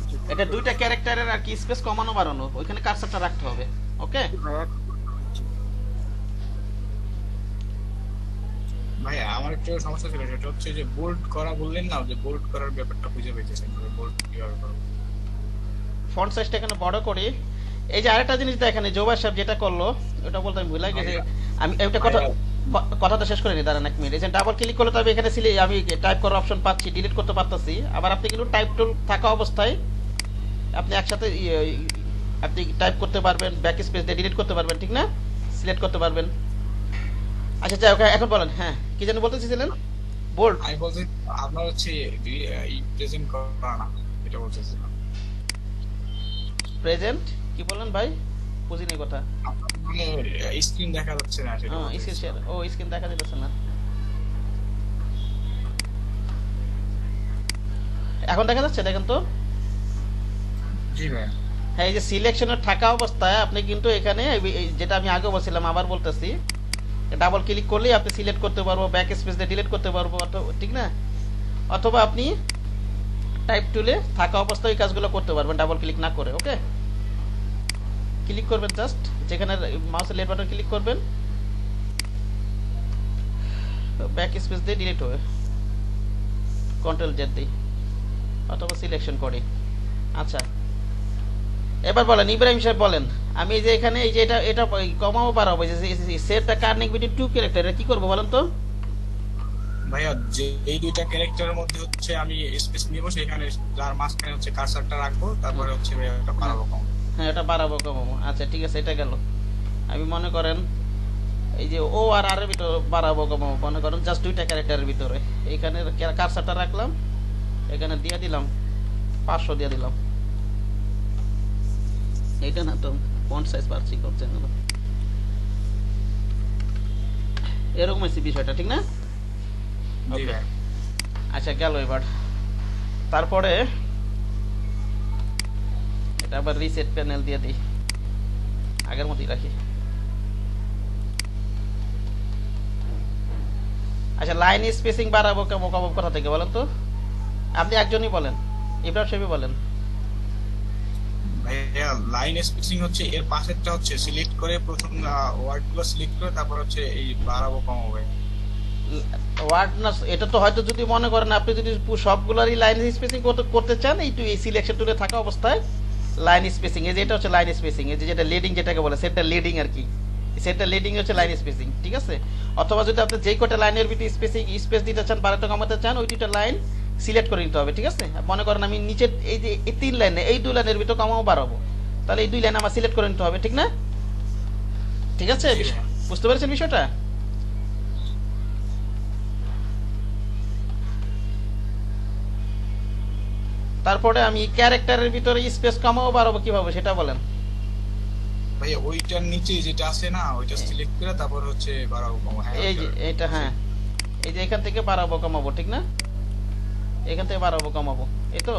জি, এটা দুইটা ক্যারেক্টারের আর কি স্পেস কমানো বাড়ানো, ওইখানে কার্সারটা রাখতে হবে। ওকে ভাইয়া এখন বুঝতে পারছি। ভাই আমার একটা সমস্যা ছিল, সেটা হচ্ছে যে বোল্ড করা বললেন না, যে বোল্ড করার ব্যাপারটা খুঁজে পেয়েছেন, যে বোল্ড কিভাবে করব। ফন্ট সাইজটা এখানে বড় করি। এই যে আরেকটা জিনিস দেখেন, জোবাই সাহেব যেটা করলো ওটা বলতে আমি ভুলে গেছি। আমি একটা কথাটা শেষ করে নি, দাঁড়ান এক মিনিট। এই যে ডাবল ক্লিক করলে তবে এখানে আমি টাইপ করার অপশন পাচ্ছি, ডিলিট করতে পারতেছি। আবার আপনি কিন্তু টাইপ টুল থাকা অবস্থায় আপনি একসাথে আপনি টাইপ করতে পারবেন, ব্যাক স্পেস দিয়ে ডিলিট করতে পারবেন, ঠিক না? সিলেক্ট করতে পারবেন। আচ্ছা যাই হোক, এখন বলেন। হ্যাঁ কি যেন বলতে চেয়েছিলেন? বোল্ড আমি বলছি আপনার হচ্ছে এই প্রেজেন্ট করা না, এটা বলতেছিলাম। প্রেজেন্ট কি বললেন ভাই, বুঝিনি কথা। আপনার মানে স্ক্রিন দেখা যাচ্ছে না সেটা স্ক্রিন শেয়ার, ও স্ক্রিন দেখা যাচ্ছে না, এখন দেখা যাচ্ছে, দেখেন তো। জি ভাই। হ্যাঁ এই যে সিলেকশনের থাকা অবস্থায় আপনি কিন্তু এখানে যেটা আমি আগে বলছিলাম আবার বলতেছি, ডাবল ক্লিক করলেই আপনি সিলেক্ট করতে পারবো, ব্যাক স্পেস দিয়ে ডিলিট করতে পারবো, ঠিক না? অথবা আপনি টাইপ টুলে থাকা অবস্থায় এই কাজগুলো করতে পারবেন ডাবল ক্লিক না করে। ওকে ক্লিক করবেন, জাস্ট যেখানে মাউসের লেফট বাটন ক্লিক করবেন, ব্যাক স্পেস দিয়ে ডিলিট হবে, কন্ট্রোল জেড দিই অথবা সিলেকশন করি। আচ্ছা এবার বলেন ইব্রাহিম সাহেব বলেন, আমি এই যে এখানে এই যে এটা কমাবো বাড়াবো, যে set the kerning between two character, এটা কি করবো বলেন তো? ভাইয়া যে এই দুইটা ক্যারেক্টারের মধ্যে হচ্ছে আমি স্পেস নিব, সেখানে যার মাঝখানে হচ্ছে কার্সারটা রাখবো, তারপরে হচ্ছে ভাইয়া এটা বাড়াবো কম। হ্যাঁ এটা বাড়াবো কমাবো। আচ্ছা ঠিক আছে, এটা গেল। আমি মনে করেন এই যে ও আর এর ভিতরে বাড়াবো কমাবো, মনে করেন জাস্ট দুইটা ক্যারেক্টারের ভিতরে এইখানে কার্সারটা রাখলাম, এখানে দিয়ে দিলাম 500 দিয়ে দিলাম। এইটা না তো ফন্ট সাইজ বাড়ছি করছে না, এরকম হচ্ছে বিষয়টা, ঠিক না? জি ভাই। আচ্ছা গেল এবার। তারপরে এটা আবার রিসেট প্যানেল দিয়ে দিই, আগের মতোই রাখি। আচ্ছা লাইন স্পেসিং বাড়াবো কমাবো কোথা থেকে বলেন তো? আপনি একজনই বলেন, ইব্রাহিম সাহেব বলেন। ভাইয়া লাইন স্পেসিং হচ্ছে এর পাশেরটা হচ্ছে সিলেক্ট করে প্রথম ওয়ার্ডগুলো সিলেক্ট করে তারপর হচ্ছে এই বাড়াবো কমাবো। ওয়ার্ড না, এটা তো হয়তো যদি মনে করেন আপনি যদি সবগুলোরই লাইন স্পেসিং করতে চান, এই সিলেকশন টুলে থাকা অবস্থায় লাইন স্পেসিং, এই যে এটা হচ্ছে লাইন স্পেসিং, এই যে যেটা লিডিং যেটাকে বলে সেটা লিডিং আর কি, সেটা লিডিং হচ্ছে লাইন স্পেসিং, ঠিক আছে? অথবা যদি আপনি যেই কটা লাইনের ভিতরে স্পেস দিতে চান, বাড়াতে কমাতে চান, ওই দুইটা লাইন সিলেক্ট করে নিতে হবে, ঠিক আছে? মনে করেন আমি নিচে এই যে এই 3 লাইনে এই 2 লাইনের ভিতরে কমাবো বাড়াবো, তাহলে এই 2 লাইন আমার সিলেক্ট করে নিতে হবে, ঠিক না? ঠিক আছে, বুঝতে পেরেছেন বিষয়টা? তারপরে আমি ক্যারেক্টারের ভিতরে স্পেস কমাবো বাড়াবো কিভাবে সেটা বলেন। ভাইয়া ওইটার নিচে যেটা আছে না, ওইটা সিলেক্ট করে তারপর হচ্ছে বাড়াবো কমাবো। এই যে এটা, হ্যাঁ এই যে এখান থেকে বাড়াবো কমাবো, ঠিক না? এখান থেকে বাড়াবো কমাবো, এই তো।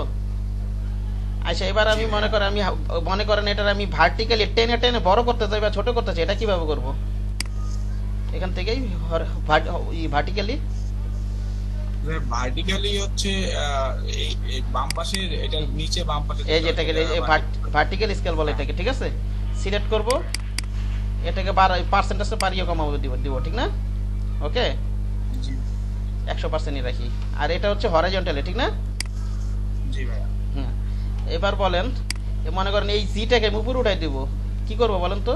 আচ্ছা এবার আমি মনে করেন এটার আমি ভার্টিক্যালি টেনে টেনে বড় করতে চাই বা ছোট করতে চাই, এটা কিভাবে করব? এখান থেকেই ভার্টিক্যালি ভার্টিক্যালি হচ্ছে এই বাম পাশে, এটা নিচে বাম পাশে, এই যে এটাকে ভার্টিক্যাল স্কেল বলে এটাকে, ঠিক আছে? সিলেক্ট করব, এটাকে পার্সেন্টেজটা বাড়িয়ে কমাবো দিব, ঠিক না? ওকে 100%ই রাখি। আর এটা হচ্ছে হরাইজন্টালি, ঠিক না? জি ভাইয়া। হুম এবার বলেন, মনে করেন এই জিটাকে আমি উপরে উঠাই দিব, কি করব বলেন তো?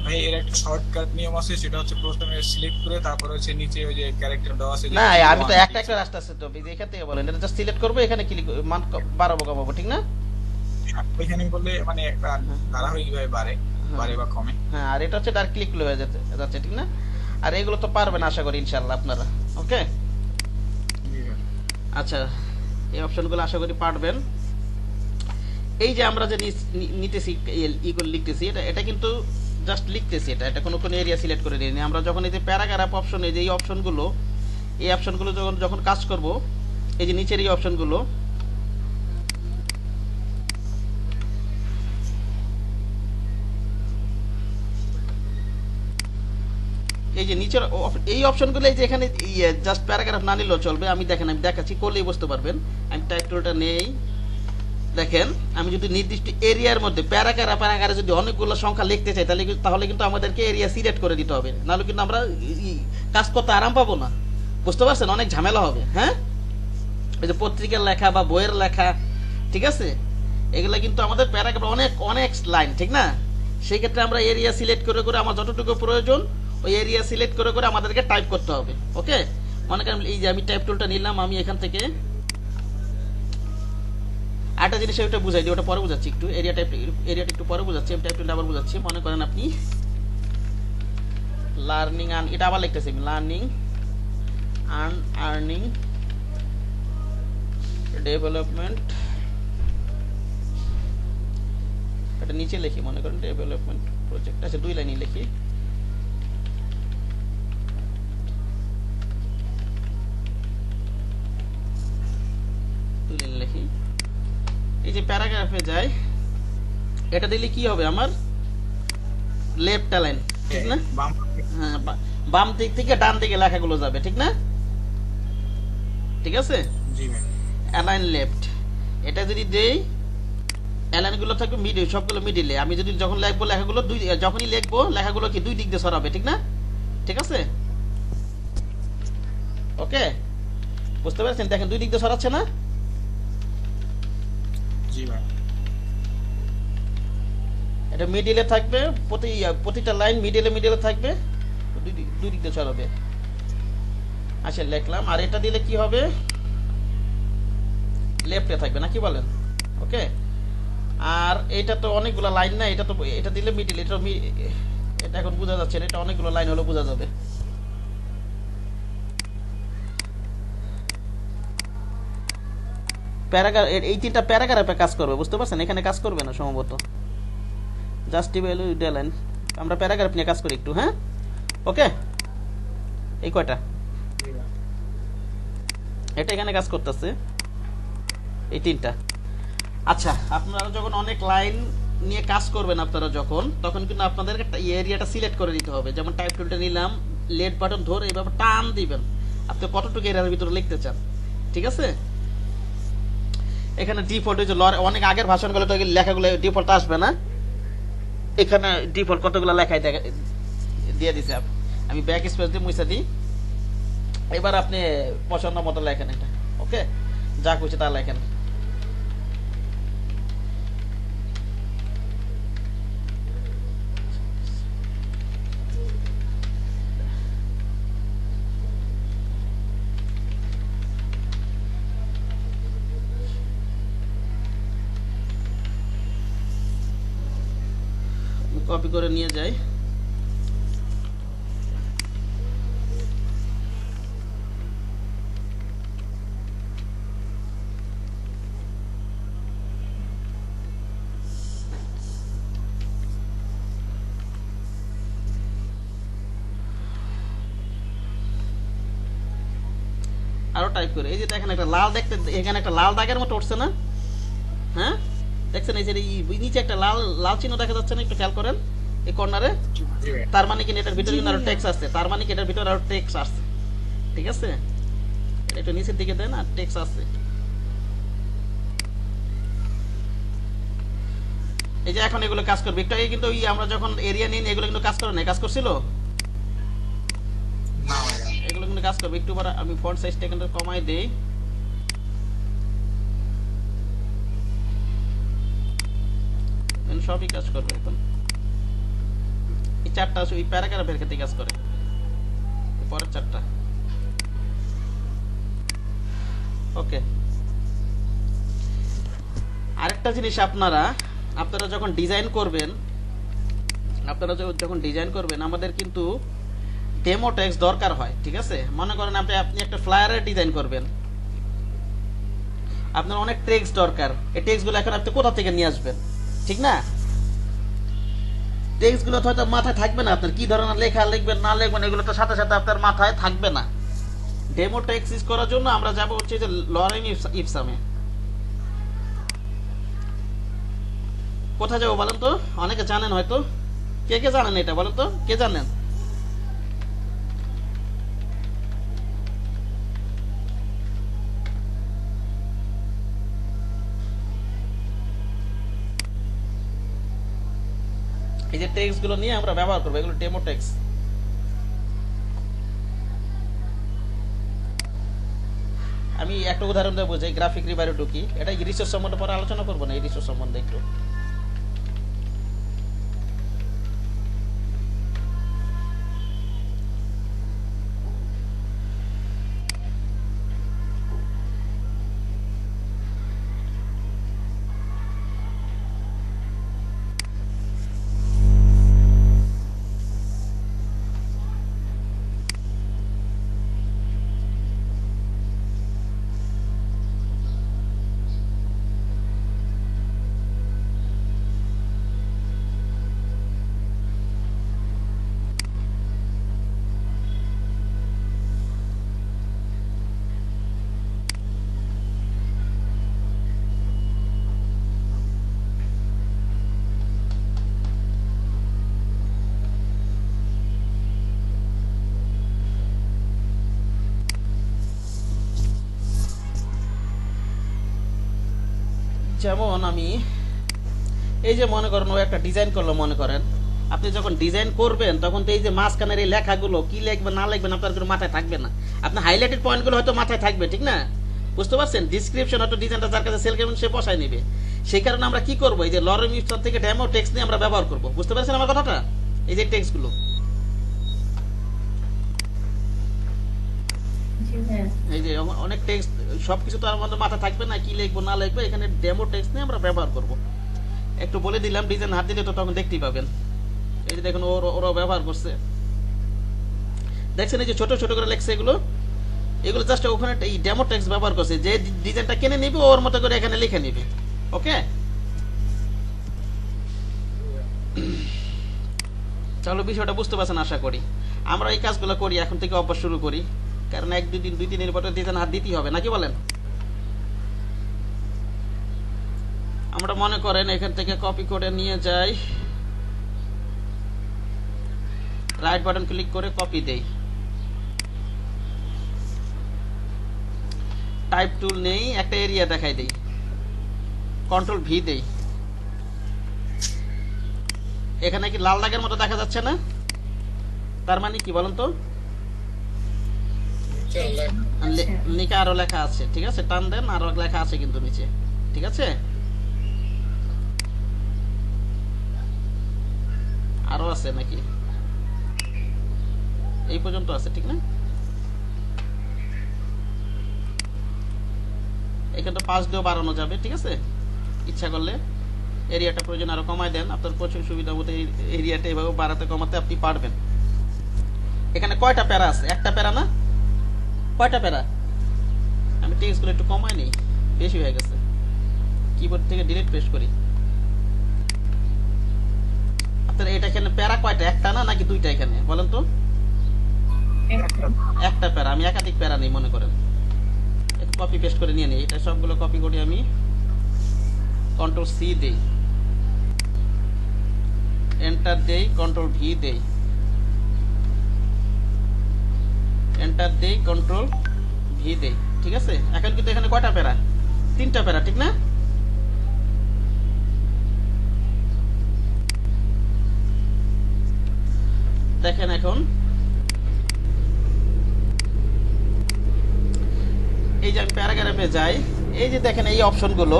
ভাই এর একটা শর্টকাট নিয়ম আছে, সেটা হচ্ছে প্রথমে সিলেক্ট করে তারপর হচ্ছে নিচে ওই যে ক্যারেক্টার দেওয়া আছে। না আমি তো একটা রাস্তা আছে তো, এখান থেকে বলেন, এটা জাস্ট সিলেক্ট করব, এখানে ক্লিক মান বাড়াবো কমাবো, ঠিক না? ওইখানে বললে মানে একটা ধারাবাহিকভাবে বাড়ে বা কমে। হ্যাঁ আর এটা হচ্ছে ডাইরেক্ট ক্লিক হয়ে যাচ্ছে, ঠিক না? আর এগুলো তো পারবেন আশা করি ইনশাআল্লাহ আপনারা। ওকে আচ্ছা এই অপশনগুলো আশা করি পারবেন। এই যে আমরা যে নিতেছি ইগুলো লিখতেছি, এটা কিন্তু জাস্ট লিখতেছি, এটা কোনো এরিয়া সিলেক্ট করে নিই। আমরা যখন এই যে প্যারাগ্রাফ অপশন, এই যে এই অপশনগুলো যখন কাজ করব, এই যে নিচের এই অপশনগুলো, এই যে নিচের এই অপশনগুলো, এই যে এখানে জাস্ট প্যারাগ্রাফ না নিলেও চলবে। আমি দেখাচ্ছি, করলেই বুঝতে পারবেন। আমি টাইপ টুলটা নেই, দেখেন আমি যদি নির্দিষ্ট এরিয়ার মধ্যে প্যারাগ্রাফে যদি অনেকগুলো সংখ্যা লিখতে চাই, তাহলে কিন্তু আমাদেরকে এরিয়া সিলেক্ট করে দিতে হবে, নাহলে কিন্তু আমরা কাজ করতে আরাম পাবো না। বুঝতে পারছেন? অনেক ঝামেলা হবে। হ্যাঁ, এই যে পত্রিকার লেখা বা বইয়ের লেখা, ঠিক আছে, এগুলো কিন্তু আমাদের প্যারাগ্রাফ অনেক লাইন, ঠিক না? সেই ক্ষেত্রে আমরা এরিয়া সিলেক্ট করে আমার যতটুকু প্রয়োজন ওই এরিয়া সিলেক্ট করে আমাদেরকে টাইপ করতে হবে। ওকে, মনে করেন এই যে আমি টাইপ টুলটা নিলাম, আমি এখান থেকে একটা জিনিস ওটা বুঝাই দিই, ওটা পরে বুঝাচ্ছি একটু। এরিয়াটা একটু পরে বুঝাচ্ছি, আমি টাইপ টুলটা আবার বুঝাচ্ছি। মনে করেন আপনি লার্নিং আর্ন, এটা আবার লিখতেছি আমি, লার্নিং আর্ন আর্নিং ডেভেলপমেন্ট, এটা নিচে লিখি, মনে করেন ডেভেলপমেন্ট প্রজেক্ট। আচ্ছা, 2 লাইনই লিখি। লিখি, এই যে প্যারাগ্রাফে যাই, এটা দিলে কি হবে, আমার লেফট লাইন, ঠিক না? হ্যাঁ, বাম দিক থেকে ডান দিকে লেখাগুলো যাবে, ঠিক না? ঠিক আছে, জি ম্যাম। অ্যালাইন লেফট, এটা যদি দেই, অ্যালাইন গুলো থাকবে মিডল, সবগুলো মিডিলে। আমি যদি যখন লিখবো লেখাগুলো যখনই লিখবো লেখাগুলো কি 2 দিক দিয়ে সরাবে, ঠিক না? ঠিক আছে, ওকে, বুঝতে পারছেন? দেখেন 2 দিক দিয়ে সরাচ্ছে না? জি ম্যাম। এটা মিডিলে থাকবে, প্রতিটা লাইন মিডিলে থাকবে, 2 দিক দিয়ে সরাবে। আচ্ছা, লিখলাম। আর এটা দিলে কি হবে, লেফটে থাকবে, না কি বলেন? ওকে, আর এটা তো অনেকগুলো লাইন না, এটা দিলে মিডিল, এটা এখন বোঝা যাচ্ছে না, এটা অনেকগুলো লাইন হলে বোঝা যাবে। প্যারাগ্রাফ, এই 3টা প্যারাগ্রাফে কাজ করবে, বুঝতে পারছেন? এখানে কাজ করবে না সম্ভবত। জাস্টিফাই লাইন, আমরা প্যারাগ্রাফ নিয়ে কাজ করি একটু। হ্যাঁ, ওকে, এই কয়টা, এটা এখানে কাজ করতেছে, এই 3টা। আচ্ছা, আপনারা যখন অনেক লাইন নিয়ে কাজ করবেন, তখন কিন্তু আপনাদেরকে এরিয়াটা সিলেক্ট করে দিতে হবে। যেমন টাইপ টুলটা নিলাম, লেফট বাটন ধরে এইভাবে টান দিবেন, আপনি কতটুকু এরিয়ার ভিতরে লিখতে চান, ঠিক আছে? এখানে ডিফল্ট, অনেক আগের ভাষণগুলো তো লেখাগুলো ডিফল্ট আসবে না, এখানে ডিফল্ট কতগুলো লেখাই দিয়ে দিছে। আমি ব্যাক স্পেস দিয়ে মুছে দিই। এবার আপনি পছন্দ মতো লেখেন এটা, ওকে, যা খুশি তা লেখেন। কপি করে নিয়ে যাই। আরো টাইপ করে, এই যে দেখেন একটা লাল, এখানে একটা লাল দাগের মতো উঠছে না? হ্যাঁ, দেখছেন? এই যে নিচে একটা লাল চিহ্ন দেখা যাচ্ছে না? একটু খেয়াল করেন এই কর্নারে। তার মানে কি এটার ভিতরে কিন্তু আরো টেক্সট আসছে, তার মানে কি এটার ভিতরে আরো টেক্সট আসছে, ঠিক আছে? একটু নিচের দিকে দেন, আর টেক্সট আসছে। এই যে এখন এগুলো কাজ করবে। একটু আগে কিন্তু আমরা যখন এরিয়া নিই এগুলো কিন্তু কাজ করে না, কাজ করছিল না, এগুলো কিন্তু কাজ করবে। একটু পরে আমি ফন্ট সাইজটা কিন্তু কমাই দেই। সবই কাজ করবে এখন। এই 4টা ওই প্যারাগ্রাফের ক্ষেত্রে কাজ করে, পরের 4টা। ওকে, আরেকটা জিনিস, আপনারা যখন ডিজাইন করবেন, আমাদের কিন্তু ডেমো টেক্সট দরকার হয়, ঠিক আছে? মনে করেন আপনি একটা ফ্লায়ারের ডিজাইন করবেন, আপনার অনেক টেক্সট দরকার, এই টেক্সট গুলো এখন আপনি কোথা থেকে নিয়ে আসবেন, ঠিক না? টেক্সট গুলো তো হয়তো মাথায় থাকবে না আপনার, কি ধরনের লেখা লিখবেন না লিখবেন এগুলো তো সাথে সাথে আপনার মাথায় থাকবে না। ডেমো টেক্সট ইউজ করার জন্য আমরা যাব হচ্ছে যে লরেম ইপসামে। কোথায় যাবো বলেন তো? অনেকে জানেন হয়তো, কে কে জানেন এটা বলেন তো, কে জানেন? এই যে টেক্সট গুলো নিয়ে আমরা ব্যবহার করবো, এগুলো ডেমো টেক্সট। আমি একটা উদাহরণ দেবো যে গ্রাফিক রিভারে ঢুকি, এটা রিসোর্স সম্বন্ধে পরে আলোচনা করবো না, এই রিসোর্স সম্বন্ধে একটু। যেমন আমি এই যে মনে করেন ও একটা ডিজাইন করলো, মনে করেন আপনি যখন ডিজাইন করবেন তখন তো এই যে মাঝখানের এই লেখাগুলো কি লিখবেন না লিখবেন আপনার কোনো মাথায় থাকবে না। আপনার হাইলাইটেড পয়েন্টগুলো হয়তো মাথায় থাকবে, ঠিক না? বুঝতে পারছেন? ডিসক্রিপশন হয়তো ডিজাইনটা যার কাছে সেল করবেন সে বসায় নিবে। সেই কারণে আমরা কি করবো, এই যে লরেম ইপসন থেকে ডেমো টেক্সট নিয়ে আমরা ব্যবহার করবো। বুঝতে পারছেন আমার কথাটা? এই যে টেক্সটগুলো, এই যে অনেক টেক্সট, সবকিছু তো আমাদের মাথা থাকবে না, কি লিখবো না লিখবো, এখানে ডেমো টেক্সট নিয়ে আমরা ব্যবহার করব। একটু বলে দিলাম, ডিজাইন হাত দিলে তো তখন দেখতেই পাবেন। এই যে দেখুন ওরা ব্যবহার করছে, দেখছেন এই যে ছোট ছোট করে লেখছে, এগুলো এগুলো জাস্ট ওখানে এই ডেমো টেক্সট ব্যবহার করছে। যে ডিজাইনটা কিনে নিবে ওর মতো করে এখানে লিখে নিবে। ওকে, চলো বিষয়টা বুঝতে পারছেন আশা করি। আমরা এই কাজগুলো করি, এখন থেকে অভ্যাস শুরু করি, কারণ এক দুই তিনের পরে ডিজাইন হাত দিতেই হবে, নাকি বলেন? আমরা মনে করেন এখান থেকে কপি করে নিয়ে যাই, রাইট বাটন ক্লিক করে কপি দেই, টাইপ টুল নেই, একটা এরিয়া দেখাই দেই, কন্ট্রোল ভি দেই। এখানে কি লাল দাগের মতো দেখা যাচ্ছে না? তার মানে কি বলেন তো? নিচে আরো লেখা আছে, ঠিক আছে? টান দেন, আরো লেখা আছে কিন্তু নিচে, ঠিক আছে? আরো আছে নাকি? এই পর্যন্ত আছে, ঠিক না? এখানে 5 দিয়েও বাড়ানো যাবে, ঠিক আছে? ইচ্ছা করলে এরিয়াটা প্রয়োজন আরো কমাই দেন, আপনার প্রচুর সুবিধা মতো এরিয়াটা এভাবে বাড়াতে কমাতে আপনি পারবেন। এখানে কয়টা প্যারা আছে? একটা প্যারা না? কয়টা প্যারা? আমি টেক্সটগুলো একটু কমাই নেই, বেশি হয়ে গেছে। কিবোর্ড থেকে ডিলিট প্রেস করি। আপনার এটা এখানে প্যারা কয়টা? একটা না নাকি দুইটা? এখানে বলেন তো। একটা প্যারা, আমি একাধিক প্যারা নেই মনে করেন। একটু কপি পেস্ট করে নিয়ে নিই, এটা সবগুলো কপি করি, আমি কন্ট্রোল সি দেই, এন্টার দেই, কন্ট্রোল ভি দেই, এন্টার দেই, কন্ট্রোল ভি দেই, ঠিক আছে? এখন কিন্তু এখানে কয়টা প্যারা? 3টা প্যারা, ঠিক না? দেখেন এখন এই যে আমি প্যারাগ্রাফে যাই, এই যে দেখেন এই অপশনগুলো,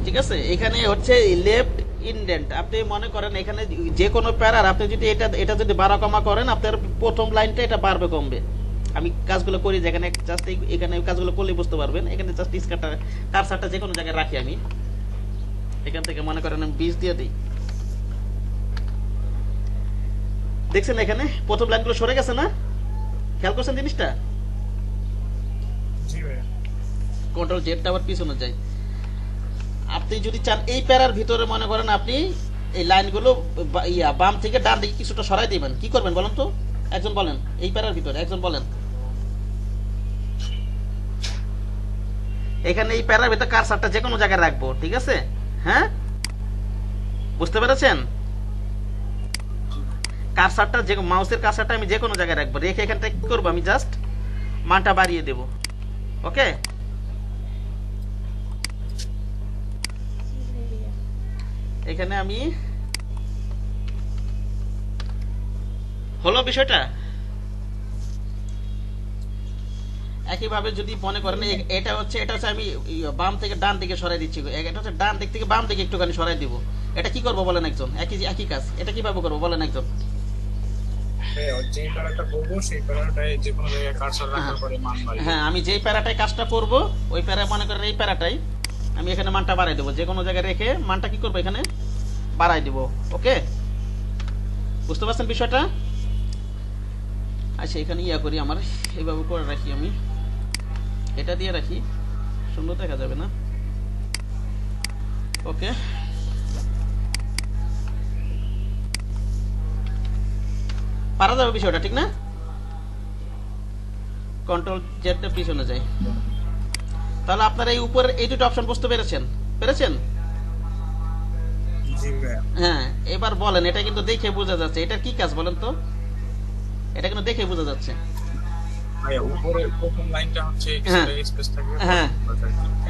ঠিক আছে? এখানে হচ্ছে লেফট ইনডেন্ট। আপনি মনে করেন এখানে যে কোনো প্যারার আপনি যদি এটা যদি বাড়া কমা করেন, আপনার প্রথম লাইনটা এটা বাড়বে কমবে। আমি কাজগুলো করি যেখানে জাস্ট এখানে কাজগুলো করলে বুঝতে পারবেন। এখানে জাস্ট কারসারটা যে কোনো জায়গায় রাখি আমি, এখান থেকে মনে করেন আমি 20 দিয়ে দিই। দেখছেন এখানে প্রথম লাইনগুলো সরে গেছে না? খেয়াল করছেন জিনিসটা? কন্ট্রোল জেড আবার পিছনে যাই। আপনি যদি চান এই প্যারার ভিতরে মনে করেন আপনি এই লাইনগুলো বাম থেকে ডান দিকে কিছুটা সরাই দিবেন, কি করবেন বলেন তো? একজন বলেন, এই প্যারার ভিতরে একজন বলেন। এখানে এই প্যারার ভিতরে কারসারটা যে কোনো জায়গায় রাখবো, ঠিক আছে? হ্যাঁ, বুঝতে পেরেছেন? কারসারটা যে মাউসের কারসারটা আমি যে কোনো জায়গায় রাখবো, রেখে এখানটা কি করবো, আমি জাস্ট মানটা বাড়িয়ে দেব। ওকে, এখানে আমি হলো বিষয়টা। একইভাবে যদি মনে করেন এটা হচ্ছে আমি বাম থেকে ডান দিকে সরাই দিচ্ছি, এটা হচ্ছে ডান দিক থেকে বাম দিকে একটুখানি সরাই দিব, এটা কি করবো বলেন একজন? একই কাজ, এটা কিভাবে করবো বলেন একজন? হ্যাঁ, আমি যেই প্যারাটাই কাজটা করব ওই প্যারা মনে করেন এই প্যারাটাই আমি এখানে মানটা বাড়াই দেবো, যে কোনো জায়গায় রেখে মানটা কি করবো এখানে বাড়াই দিব। ওকে, বুঝতে পারছেন বিষয়টা? আচ্ছা, এখানে করি, আমার এইভাবে করে রাখি, আমি এটা দিয়ে রাখি, সুন্দর দেখা যাবে না? ওকে, পারা যাবে বিষয়টা, ঠিক না? কন্ট্রোল জেড পিছনে যাই। তাহলে আপনারা এই উপরে এই দুটো অপশন বুঝতে পেরেছেন? হ্যাঁ, এবার বলেন, এটা কিন্তু দেখে বোঝা যাচ্ছে এটা কি কাজ বলেন তো? এটা কিন্তু দেখে বোঝা যাচ্ছে।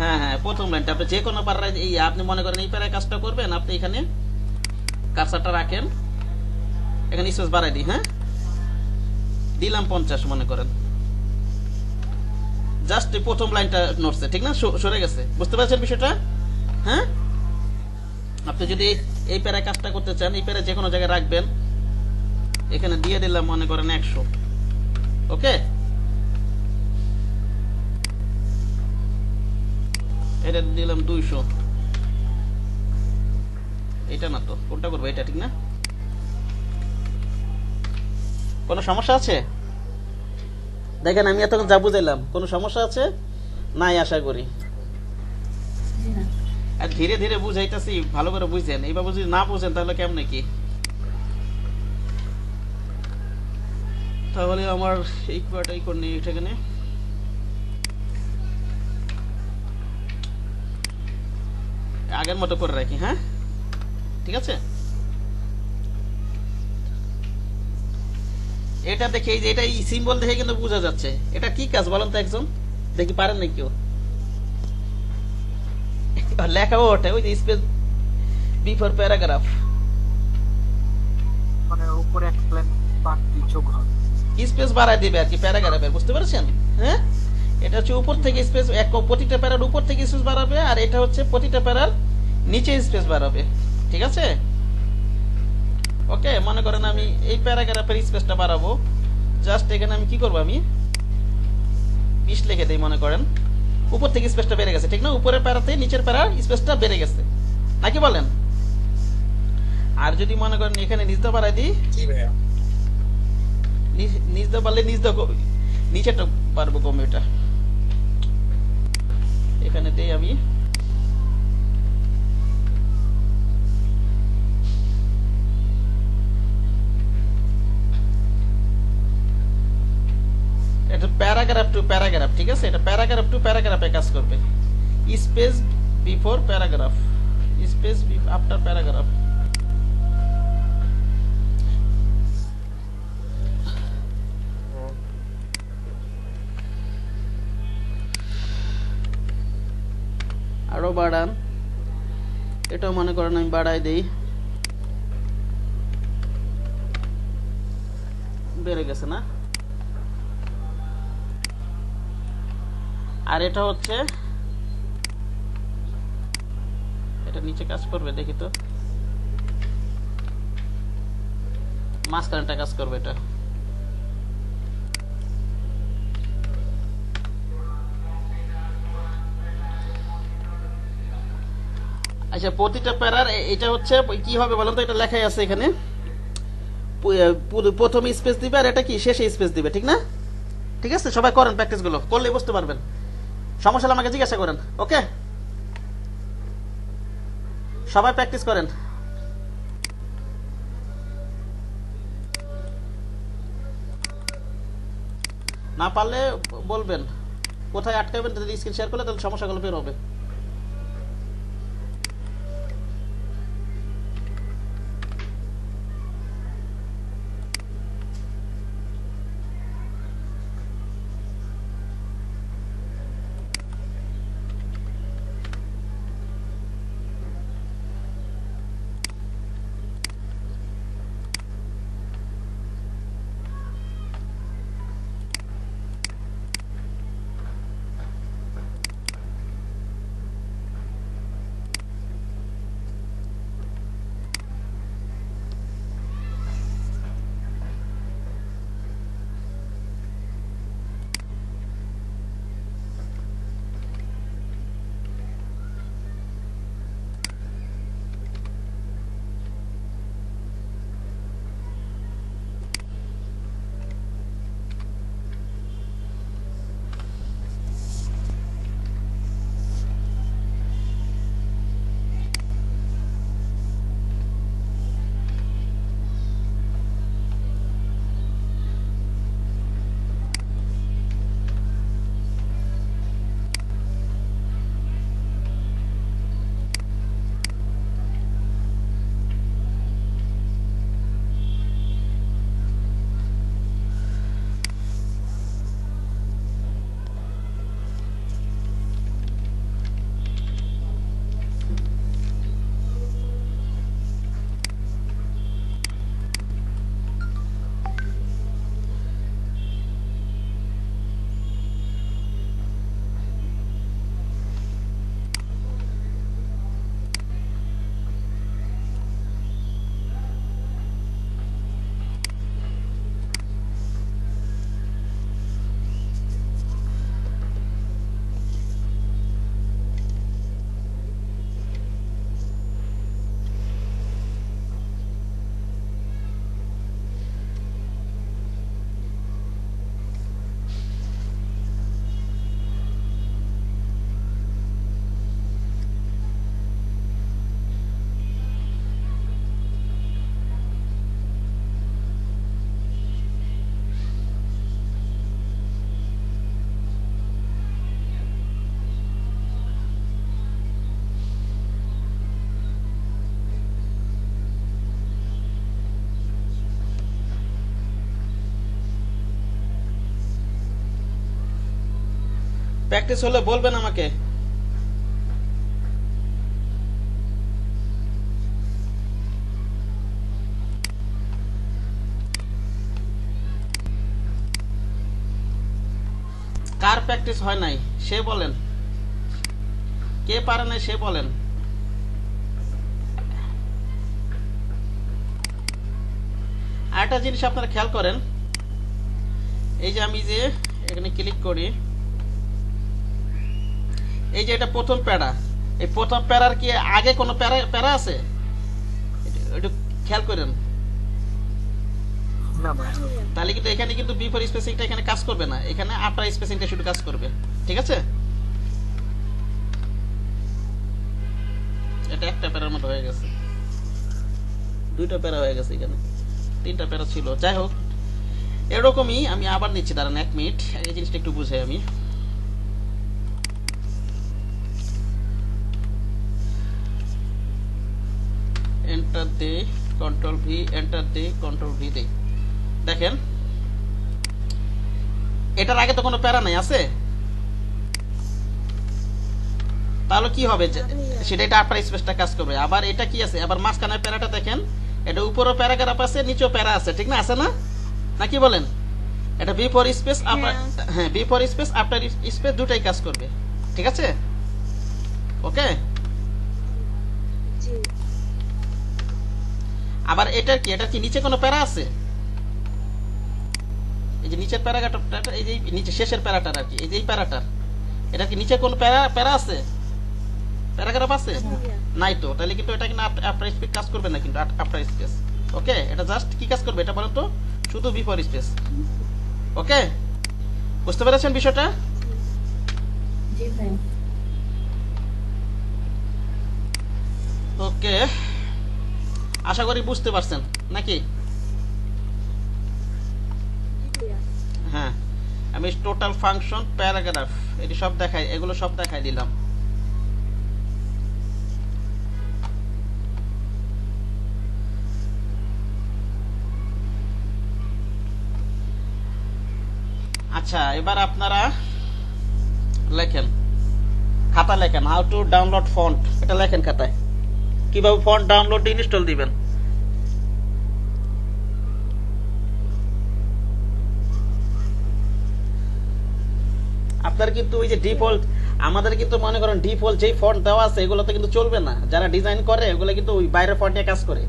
হ্যাঁ, প্রথম লাইনটা আপনি যে কোনো পাড়ায় আপনি মনে করেন এই পাড়ায় কাজটা করবেন, আপনি এখানে কারসারটা রাখেন, এখানে স্পেস বাড়াই দিই। হ্যাঁ, দিলাম 50 মনে করেন, জাস্ট প্রথম লাইনটা নড়ছে, ঠিক না? সরে গেছে, বুঝতে পারছেন বিষয়টা? হ্যাঁ, আপনি যদি এই প্যারায় কাজটা করতে চান, এই প্যারা যে কোনো জায়গায় রাখবেন, এখানে দিয়ে দিলাম মনে করেন 100। ওকে, এটা দিলাম 200। এটা না তো, কোনটা করবো? এটা, ঠিক না? কোনো সমস্যা আছে? দেখেন আমি এতক্ষণ যা বুঝাইলাম, কোনো সমস্যা আছে? নাই আশা করি। আর ধীরে ধীরে বুঝাইতেছি, ভালো করে বুঝছেন। এইভাবে যদি না বুঝেন তাহলে কেমনে কি? তাহলে আমার এই কোয়াটাই করে নিই, এখানে আগের মতো করে রাখি। হ্যাঁ, ঠিক আছে। এটা দেখে, এই যে এটা সিম্বল দেখে কিন্তু বোঝা যাচ্ছে এটা কি কাজ বলেন তো একজন? দেখি পারেন না কেউ? লেখাও ওঠে, ওই যে স্পেস বিফোর প্যারাগ্রাফ, মানে উপরে এক্সপ্লেন বাড়তি যোগ হয়, স্পেস বাড়ায় দিবে আর কি প্যারাগ্রাফের, বুঝতে পারছেন? হ্যাঁ, এটা হচ্ছে উপর থেকে স্পেস, প্রতিটা প্যারার উপর থেকে স্পেস বাড়াবে, আর এটা হচ্ছে প্রতিটা প্যারার নিচে স্পেস বাড়াবে, ঠিক আছে? ওকে, মনে করেন আমি এই প্যারাগ্রাফের স্পেসটা বাড়াবো, জাস্ট এখানে আমি কি করবো, আমি 20 লিখে দেই। মনে করেন উপর থেকে স্পেসটা বেড়ে গেছে, ঠিক না? উপরের প্যারাতে নিচের প্যারার স্পেসটা বেড়ে গেছে, নাকি বলেন? আর যদি মনে করেন এখানে নিচটা বাড়াই দিই, নিচটা বাড়লে নিচেটা পারবো কমে, এটা এখানে দেই আমি এটা প্যারাগ্রাফ টু প্যারাগ্রাফ, ঠিক আছে? এটা প্যারাগ্রাফ টু প্যারাগ্রাফে কাজ করবে। Space before paragraph, space after paragraph. আরো বাড়ান, এটাও মনে করেন আমি বাড়াই দেই, বেড়ে গেছে না? আর এটা হচ্ছে, এটা নিচে কাজ করবে, দেখি তো, মাঝখানটা কাজ করবে এটা। আচ্ছা, প্রতিটা প্যারার এটা হচ্ছে কি হবে বলেন তো? এটা লেখাই আছে এখানে, প্রথমে স্পেস দিবে আর এটা কি শেষে স্পেস দিবে, ঠিক না? ঠিক আছে, সবাই করেন, প্র্যাকটিস গুলো করলে বুঝতে পারবেন। সমস্যা হলে আমাকে জিজ্ঞাসা করেন। ওকে, সবাই প্র্যাকটিস করেন। না পারলে বলবেন কোথায় আটকাবেন, যদি স্ক্রিন শেয়ার করলে তাহলে সমস্যাগুলো বের হবে। প্র্যাকটিস হলে বলবেন আমাকে। কার প্র্যাকটিস হয় নাই সে বলেন, কে পারে নাই সে বলেন। আরেকটা জিনিস আপনারা খেয়াল করেন, এই যে আমি যে এখানে ক্লিক করি, এই যে এটা প্রথম প্যারা, এই প্রথম প্যারার কি আগে কোনো প্যারা আছে? একটু খেয়াল করেন। না ভাই, তাহলে কিন্তু এখানে কিন্তু বিফোর স্পেসিংটা এখানে কাজ করবে না, এখানে আফটার স্পেসিংটা শুধু কাজ করবে। ঠিক আছে, এটা একটা প্যারার মতো হয়ে গেছে, দুইটা প্যারা হয়ে গেছে, এখানে তিনটা প্যারা ছিল। যাই হোক, এরকমই আমি আবার নিচ্ছি, দাঁড়ান 1 মিনিট, এই জিনিসটা একটু বুঝাই আমি। এন্টার দে, কন্ট্রোল ভি, এন্টার দে, কন্ট্রোল ভি দে। দেখেন এটার আগে তো কোনো প্যারা নাই আছে, তাহলে কি হবে সেটা, এটা আফটার স্পেসটা কাজ করবে। আবার এটা কি আছে, আবার মাঝখানে প্যারাটা দেখেন, এটা উপরও প্যারাগ্রাফ আছে, নিচেও প্যারা আছে, ঠিক না? আছে না? নাকি বলেন? এটা বিফোর স্পেস আফটার, হ্যাঁ বিফোর স্পেস আফটার স্পেস দুটাই কাজ করবে। ঠিক আছে, ওকে। আবার এটার কি, এটার কি নিচে কোনো প্যারা আছে? এই যে নিচের প্যারাগ্রাফটা, এই যে নিচে শেষের প্যারাটার আর কি, এই যে এই প্যারাটার, এটা কি নিচে কোনো প্যারা আছে, প্যারাগ্রাফ আছে? নাই তো, তাহলে কিন্তু এটা কিন্তু আফটার স্পেস কাজ করবে না, কিন্তু আফটার স্পেস। ওকে, এটা জাস্ট কি কাজ করবে এটা বলেন তো? শুধু বিফোর স্পেস। ওকে, বুঝতে পেরেছেন বিষয়টা? জি ওকে, আশা করি বুঝতে পারছেন নাকি? হ্যাঁ, আমি টোটাল ফাংশন, প্যারাগ্রাফ, এটি সব দেখাই, এগুলো সব দেখাই দিলাম। আচ্ছা, এবার আপনারা লেখেন, খাতা লেখেন, হাউ টু ডাউনলোড ফন্ট, এটা লেখেন খাতায়, কিভাবে ফন্ট ডাউনলোড ইনস্টল দিবেন। আপনার কিন্তু ওই যে ডিফল্ট, আমাদের কিন্তু মনে করেন ডিফল্ট যেই ফন্ট দেওয়া আছে এগুলোতে কিন্তু চলবে না। যারা ডিজাইন করে ওগুলো কিন্তু ওই বাইরের ফন্টে কাজ করে।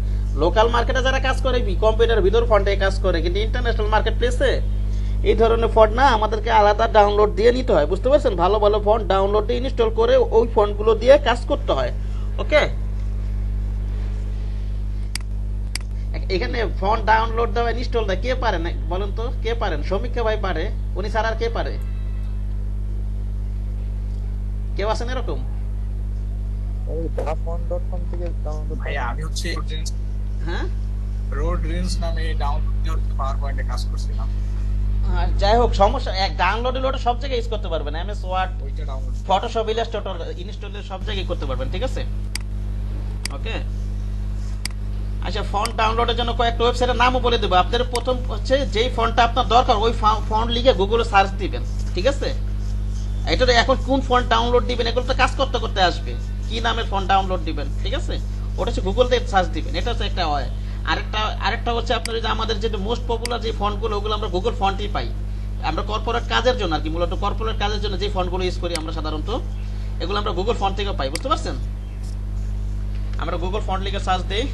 লোকাল মার্কেটে যারা কাজ করে কম্পিউটার ভিতর ফন্টে কাজ করে, কিন্তু ইন্টারন্যাশনাল মার্কেট প্লেসে এই ধরনের ফন্ট না, আমাদেরকে আলাদা ডাউনলোড দিয়ে নিতে হয়, বুঝতে পারছেন? ভালো ভালো ফন্ট ডাউনলোড দিয়ে ইনস্টল করে ওই ফন্টগুলো দিয়ে কাজ করতে হয়। ওকে, এখানে ফন্ট ডাউনলোড দেওয়া ইনস্টল দেয় কে পারেন বলেন তো? কে পারেন? সমীক্ষা ভাই পারে, উনি ছাড়া আর কে পারে? কেউ আছেন এরকম? ভাইয়া আমি হচ্ছে হ্যাঁ, রোড রিলস নামে ডাউনলোড দিয়ে পাওয়ার পয়েন্টে কাজ করছিলাম। যাই হোক, সমস্যা এক ডাউনলোড হলে ওটা সব জায়গায় ইউজ করতে পারবেন। এমএস ওয়ার্ড, ওইটা ডাউনলোড ফটোশপ, ইলাস্ট্রেটর ইনস্টল সব জায়গায় করতে পারবেন, ঠিক আছে? ওকে, আচ্ছা, ফন্ট ডাউনলোডের জন্য কয়েকটা ওয়েবসাইটের নামও বলে দেবো। আপনাদের প্রথম হচ্ছে যেই ফন্টটা আপনার দরকার ওই ফন্ট লিখে গুগলে সার্চ দিবেন, ঠিক আছে? এটা এখন কোন ফন্ট ডাউনলোড দিবেন এগুলো তো কাজ করতে করতে আসবে, কি নামে ফন্ট ডাউনলোড দিবেন, ঠিক আছে? ওটা হচ্ছে গুগল দিয়ে সার্চ দিবেন, এটা হচ্ছে একটা হয়। আরেকটা হচ্ছে আপনার যে আমাদের যে মোস্ট পপুলার যে ফন্টগুলো ওগুলো আমরা গুগল ফন্টই পাই। আমরা কর্পোরেট কাজের জন্য আর কি, মূলত কর্পোরেট কাজের জন্য যে ফন্টগুলো ইউজ করি আমরা সাধারণত, এগুলো আমরা গুগল ফন্ট থেকে পাই, বুঝতে পারছেন? আমরা গুগল ফন্ট লিখে সার্চ দিই।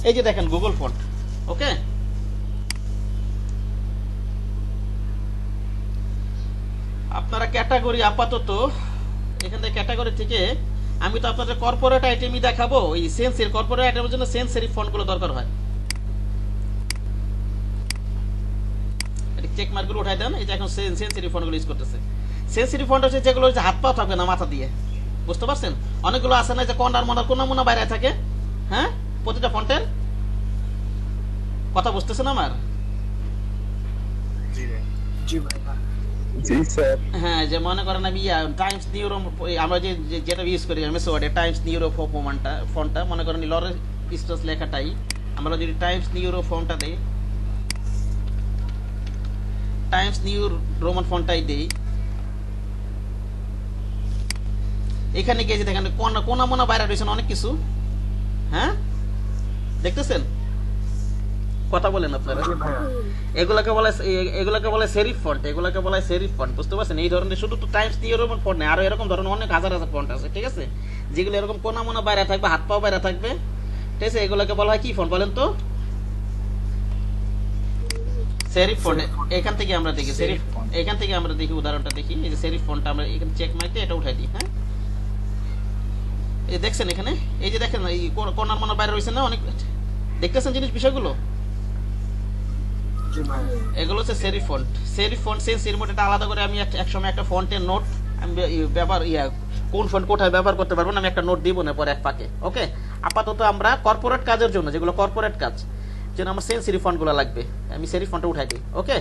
এই যে দেখেন গুগল ফন্ট। ওকে, আপনারা ক্যাটাগরি আপাতত এখান থেকে ক্যাটাগরি থেকে, আমি তো আপনাদের কর্পোরেট আইটেমই দেখাবো। ওই সেন্সের কর্পোরেট আইটেমের জন্য সেন্সেরি ফন্টগুলো দরকার হয়। চেক মার্কগুলো উঠাই দেন। এই যে এখন সেন্সেরি ফন্টগুলো ইউজ করতেছে। সেন্সেরি ফন্ট হচ্ছে যেগুলো হাত পাও থাকবে না মাথা দিয়ে, বুঝতে পারছেন? অনেকগুলো আছে না যে কর্নার মনার কোনা মোনা বাইরে থাকে, হ্যাঁ, প্রতিটা ফন্টের কথা বুঝতেছেন আমার? জি ভাই। জি স্যার। হ্যাঁ, যে মনে করেন আমি টাইমস নিউরো, আমরা যেটা ইউজ করি এমএস ওয়ার্ডে টাইমস নিউরো ফন্টটা মনে করেন লরেন্স স্ট্রেস লেখাটাই আমরা যদি টাইমস নিউরো ফন্টটা দেই, টাইমস নিউ রোমান ফন্টটাই দেই, এখানে গিয়ে দেখেন কোনা মোনা বাইরে রয়েছেন অনেক কিছু, হ্যাঁ, দেখতেছেন? কথা বলেন আপনারা। এগুলাকে বলে সেরিফ ফন্ট, এগুলাকে বলা হয় সেরিফ ফন্ট, বুঝতে পারছেন? এই ধরনের শুধু তো টাইমস নিউ রোমান ফন্ট নেই, আরো এরকম ধরনের অনেক হাজার হাজার ফন্ট আছে, ঠিক আছে? যেগুলো এরকম কোনা মোনা বাইরে থাকবে, হাত পাও বাইরে থাকবে, ঠিক আছে? এগুলাকে বলা হয় কি ফন্ট বলেন তো? Serif font. এখান থেকে আমরা দেখি সেরিফ, এখান থেকে আমরা দেখি উদাহরণটা দেখি। এই যে সেরিফ ফন্টটা আমরা এখানে চেক মার্কে এটা উঠাই দিই, হ্যাঁ, এই দেখছেন এখানে, এই যে দেখেন এই কোনার মোনা বাইরে রয়েছে না অনেক, দেখতেছেন জিনিস বিষয়গুলো? এগুলো হচ্ছে সেরিফ ফন্ট। সেরিফ ফন্ট সেন্সের মধ্যে আলাদা করে আমি একসময় একটা ফন্টের নোট আমি ব্যবহার কোন ফন্ট কোথায় ব্যবহার করতে পারবো না আমি একটা নোট দিব না পরে এক ফাঁকে। ওকে, আপাতত আমরা কর্পোরেট কাজের জন্য, যেগুলো কর্পোরেট কাজ যেন আমার সেন্সেরি ফন্টগুলো লাগবে, আমি সেরিফ ফন্টটা উঠাই দিই। ওকে,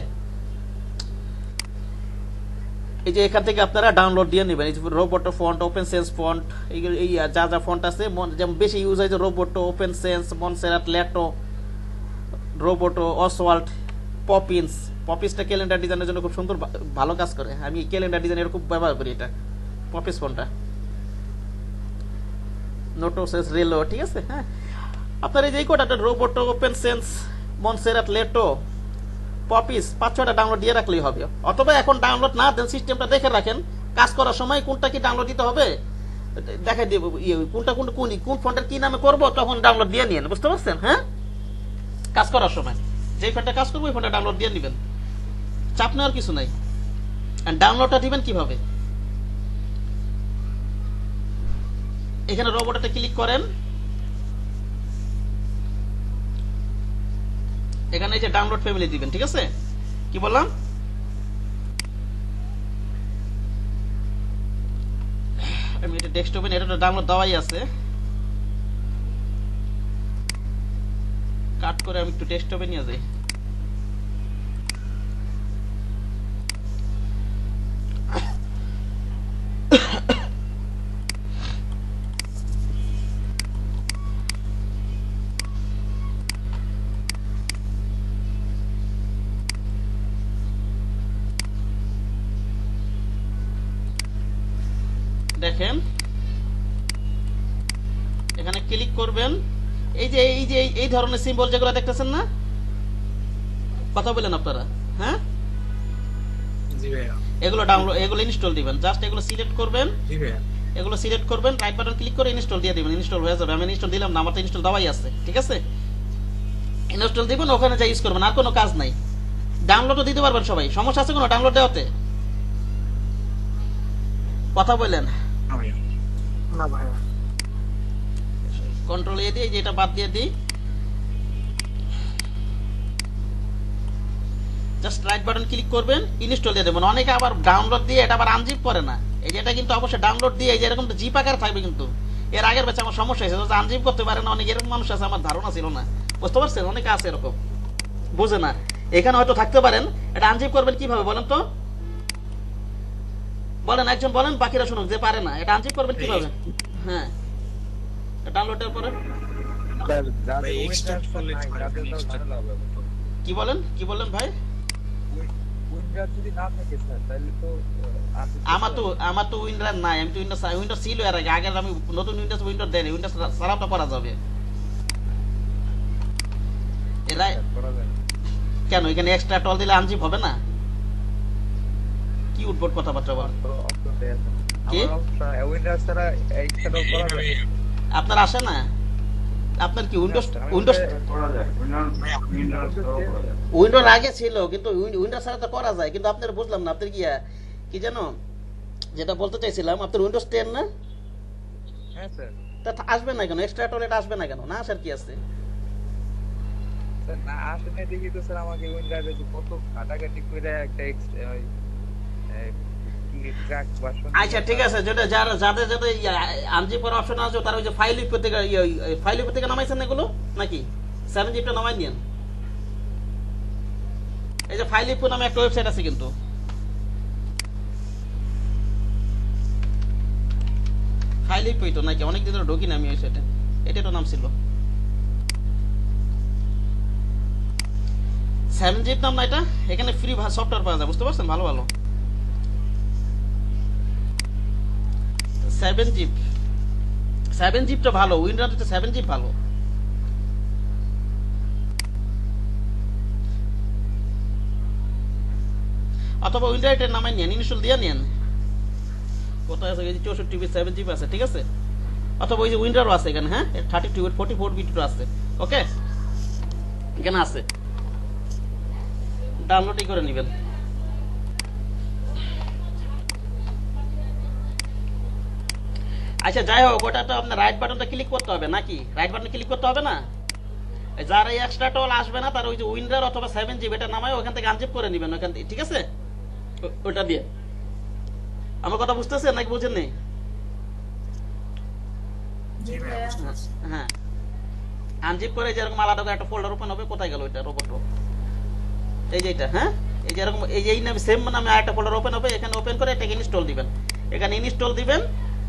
এই যে এখান থেকে আপনারা ডাউনলোড দিয়ে নেবেন। এই যে Roboto font, open sense font, এই যা যা ফন্ট আছে যেমন বেশি ইউজ হয় যে Roboto, Open Sans, Montserrat, Lato, Roboto, Oswald, পপিন্সটা ক্যালেন্ডার ডিজাইনের জন্য খুব সুন্দর ভালো কাজ করে। আমি ক্যালেন্ডার ডিজাইন এরকম ব্যবহার করি, এটা পপিস ফন্টটা, নোটোসেস, রেলো, ঠিক আছে? হ্যাঁ, আপনার এই যে কোটা Roboto, Open Sans, Montserrat, Lato, Poppins 5-6টা ডাউনলোড দিয়ে রাখলেই হবে। অথবা এখন ডাউনলোড না দেন, সিস্টেমটা দেখে রাখেন, কাজ করার সময় কোনটা কি ডাউনলোড দিতে হবে দেখাই দিব, কোন ফন্টের কি নামে করবো তখন ডাউনলোড দিয়ে নিন, বুঝতে পারছেন? হ্যাঁ, কাজ করার সময় যে ফন্টটা কাজ করবো ওই ফন্টটা ডাউনলোড দিয়ে নেবেন, চাপ নেওয়ার কিছু নাই। ডাউনলোডটা দিবেন কিভাবে? এখানে রোবটটা ক্লিক করেন, এখানে এই যে ডাউনলোড ফ্যামিলি দিবেন, ঠিক আছে? কি বললাম? আমি এটা ডেস্কটপে এটা ডাউনলোড দেওয়াই আছে, কাট করে আমি একটু ডেস্কটপে নিয়ে যাই। দেখেন এখানে ক্লিক করবেন, এই ধরনের সিম্বল যেগুলো দেখতেছেন না, কথা বলেন আপনারা, হ্যাঁ? জি ভাইয়া। এগুলো ডাউনলোড, এগুলো ইনস্টল দিবেন। জাস্ট এগুলো সিলেক্ট করবেন, জি ভাইয়া। এগুলো সিলেক্ট করবেন, রাইট বাটন ক্লিক করে ইনস্টল দিয়ে দিবেন। ইনস্টল হয়ে যাবে। আমি ইনস্টল দিলাম না, আমার তো ইনস্টল দেওয়াই আছে, ঠিক আছে? ইনস্টল দিবেন, ওখানে যা ইউজ করবেন, আর কোনো কাজ নাই। ডাউনলোডও দিতে পারবেন সবাই, সমস্যা আছে কোনো ডাউনলোড দেওয়াতে? কথা বলেন। না ভাইয়া। না ভাইয়া। কন্ট্রোল এ দিয়ে যেটা বাদ দিয়ে দিই, জাস্ট রাইট বাটন ক্লিক করবেন, ইনস্টল দিয়ে দেবেন। অনেকে আবার ডাউনলোড দিয়ে এটা আবার আনজিপ করে না, এই যে এটা কিন্তু অবশ্যই ডাউনলোড দিয়ে এই যে এরকম জিপ আকারে থাকবে। কিন্তু এর আগের ব্যাচে আমার সমস্যা হয়েছে, আনজিপ করতে পারে না অনেক, এরকম মানুষ আছে, আমার ধারণা ছিল না, বুঝতে পারছেন? অনেকে আছে এরকম, বোঝে না। এখানে হয়তো থাকতে পারেন। এটা আনজিপ করবেন কিভাবে বলেন তো? বলেন, একজন বলেন, বাকিরা শুনুন যে পারে না। এটা আনজিপ করবেন কিভাবে? হ্যাঁ, ডাউনলোডের পরে ভাই এক্সট্রাক্ট করলে কি বলেন, কি বললেন ভাই? আমার তো উইন্ডোজ নাই, আমি তো উইন্ডোজ ছিল এর আগে। আগের আমি নতুন উইন্ডোজ দেয়নি, উইন্ডোজ সারাপটা করা যাবে। এরা কেন এখানে এক্সট্রা টল দিলে আনজিপ হবে না? কি উদ্ভট কথাবার্তা বল। কি আপনার আসে না? আপনার কি উইন্ডোজ উইন্ডোজ আগে ছিল, কিন্তু উইন্ডোজ ছাড়া তো করা যায়। কিন্তু আপনার বুঝলাম না, আপনার কি জানো যেটা বলতে চাইছিলাম, আপনার উইন্ডোজ 10 না? হ্যাঁ স্যার। তা আসবে না কেন? এক্সট্রা টয়লেট আসবে না কেন? না আসার কি আছে? স্যার না আসে না দেখি তো স্যার আমাকে উইন্ডোজে কত কাটাকাটি করে একটা ট্র্যাক ভার্সন। আচ্ছা ঠিক আছে, যেটা যাদের আনজি পর অপশন আছে, তার ওই যে ফাইল থেকে ফাইল থেকে নামাইছেন এগুলো নাকি? 7 জিবটা নামাই নিন। এই যে ফাইল নামে একটা ওয়েবসাইট আছে, কিন্তু ফাইল তো নাকি অনেকদিন ধরে ঢুকি না আমি ওই সাইটে, এটা তো নাম ছিল 7 জিব নাম না এটা। এখানে ফ্রি সফটওয়্যার পাওয়া যায়, বুঝতে পারছেন? ভালো ভালো 7 জিবটা ভালো, উইন্ডোজে 7 জিব ভালো। অথবা উইন্ডোজের নামাই নিন, ইনস্টল দিয়ে নিন। কোথায় আছে? এই যে 64 জিবি 7 জিবি আছে, ঠিক আছে? অথবা ওই যে উইন্ডোজও আছে এখানে, হ্যাঁ 32 44 বিট আছে, ওকে এখানে আছে, ডাউনলোডই করে নেবেন। আচ্ছা যাই হোক, ওটা তো আপনার রাইট বাটনটা ক্লিক করতে হবে নাকি? রাইট বাটন ক্লিক করতে হবে না? যার এই এক্সট্রা টল আসবে না, তার ওই যে উইন্ডোজ অথবা 7 জিবি এটা নামায় ওখান থেকে আনজিপ করে নেবেন ওখান থেকে, ঠিক আছে? ওটা দিয়ে আমার কথা বুঝতেছেন নাকি বুঝেন নেই? জি ভাইয়া বুঝতে পারছি। হ্যাঁ, আনজিপ করে যেরকম আলাদা করে একটা ফোল্ডার ওপেন হবে। কোথায় গেল এটা রোবট? এই যে এটা, হ্যাঁ এই যে এরকম এই নামে সেম নামে আরেকটা ফোল্ডার ওপেন হবে। এখানে ওপেন করে এটাকে ইনস্টল দিবেন। এখানে ইনস্টল দিবেন,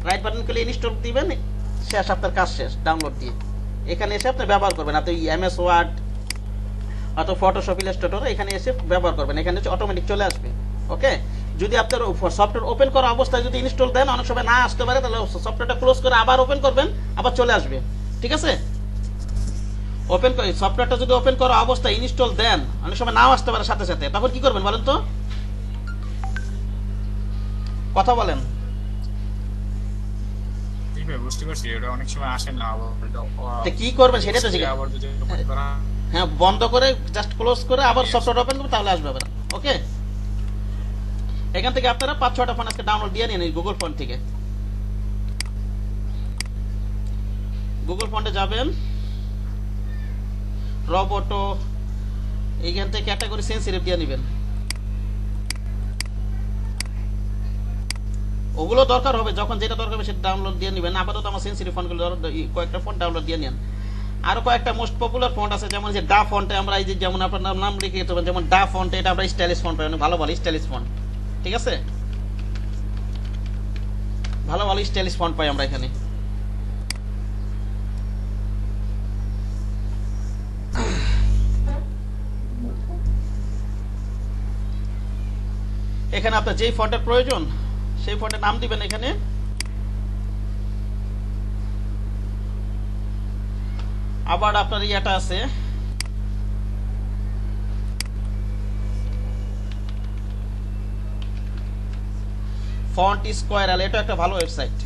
রাইট বাটন ক্লিক ইনস্টল দিবেন, শেষ, আপনার কাজ শেষ ডাউনলোড দিয়ে। এখানে এসে আপনি ব্যবহার করবেন, আপনি এমএস ওয়ার্ড অথবা ফটোশপ ইলাস্ট্রেটর এখানে এসে ব্যবহার করবেন। এখানে অটোমেটিক চলে আসবে, ওকে? যদি আপনার সফটওয়্যার ওপেন করা অবস্থায় যদি ইনস্টল দেন, অনেক সময় না আসতে পারে, তাহলে সফটওয়্যারটা ক্লোজ করে আবার ওপেন করবেন, আবার চলে আসবে, ঠিক আছে? ওপেন করে সফটওয়্যারটা যদি ওপেন করা অবস্থায় ইনস্টল দেন, অনেক সময় নাও আসতে পারে সাথে সাথে, তখন কি করবেন বলেন তো? কথা বলেন। জি ভাই বুঝতে পারছি, এটা অনেক সময় আসে না। তো কি করবেন সেটা তো জিজ্ঞাসা। আবার যদি ওপেন করা, হ্যাঁ বন্ধ করে জাস্ট ক্লোজ করে আবার সফটওয়্যার ওপেন করবেন, তাহলে আসবে আবার, ওকে? এখান থেকে আপনারা 5-6টা ফোন আজকে ডাউনলোড দিয়ে নিন গুগল ফোন থেকে। গুগল ফোনে যাবেন, রবটো এইখান থেকে ক্যাটাগরি সেন্সিটিভ দিয়ে নেবেন। ওগুলো দরকার হবে, যখন যেটা দরকার হবে সেটা ডাউনলোড দিয়ে নেবেন। আপাতত আমার সেন্সিটিভ ফন্টগুলো কয়েকটা ফন্ট ডাউনলোড দিয়ে নেন। আরো কয়েকটা মোস্ট পপুলার ফন্ট আছে, যেমন যে ডা ফন্টে আমরা এই যে যেমন আপনার নাম লিখে দিতে পারেন, যেমন ডা ফন্টে এটা আমরা স্টাইলিশ ফন্ট পাই, ভালো ভালো স্টাইলিশ ফন্ট। ঠিক আছে, ভালো ভালো স্টাইলিশ ফন্ট পাই আমরা এখানে। এখানে আপনার যেই ফন্টের প্রয়োজন সেই ফন্টের নাম দিবেন। এখানে আবার আপনার ইয়াটা আছে, ফন্ট স্কোয়ারাল, এটা একটা ভালো ওয়েবসাইট।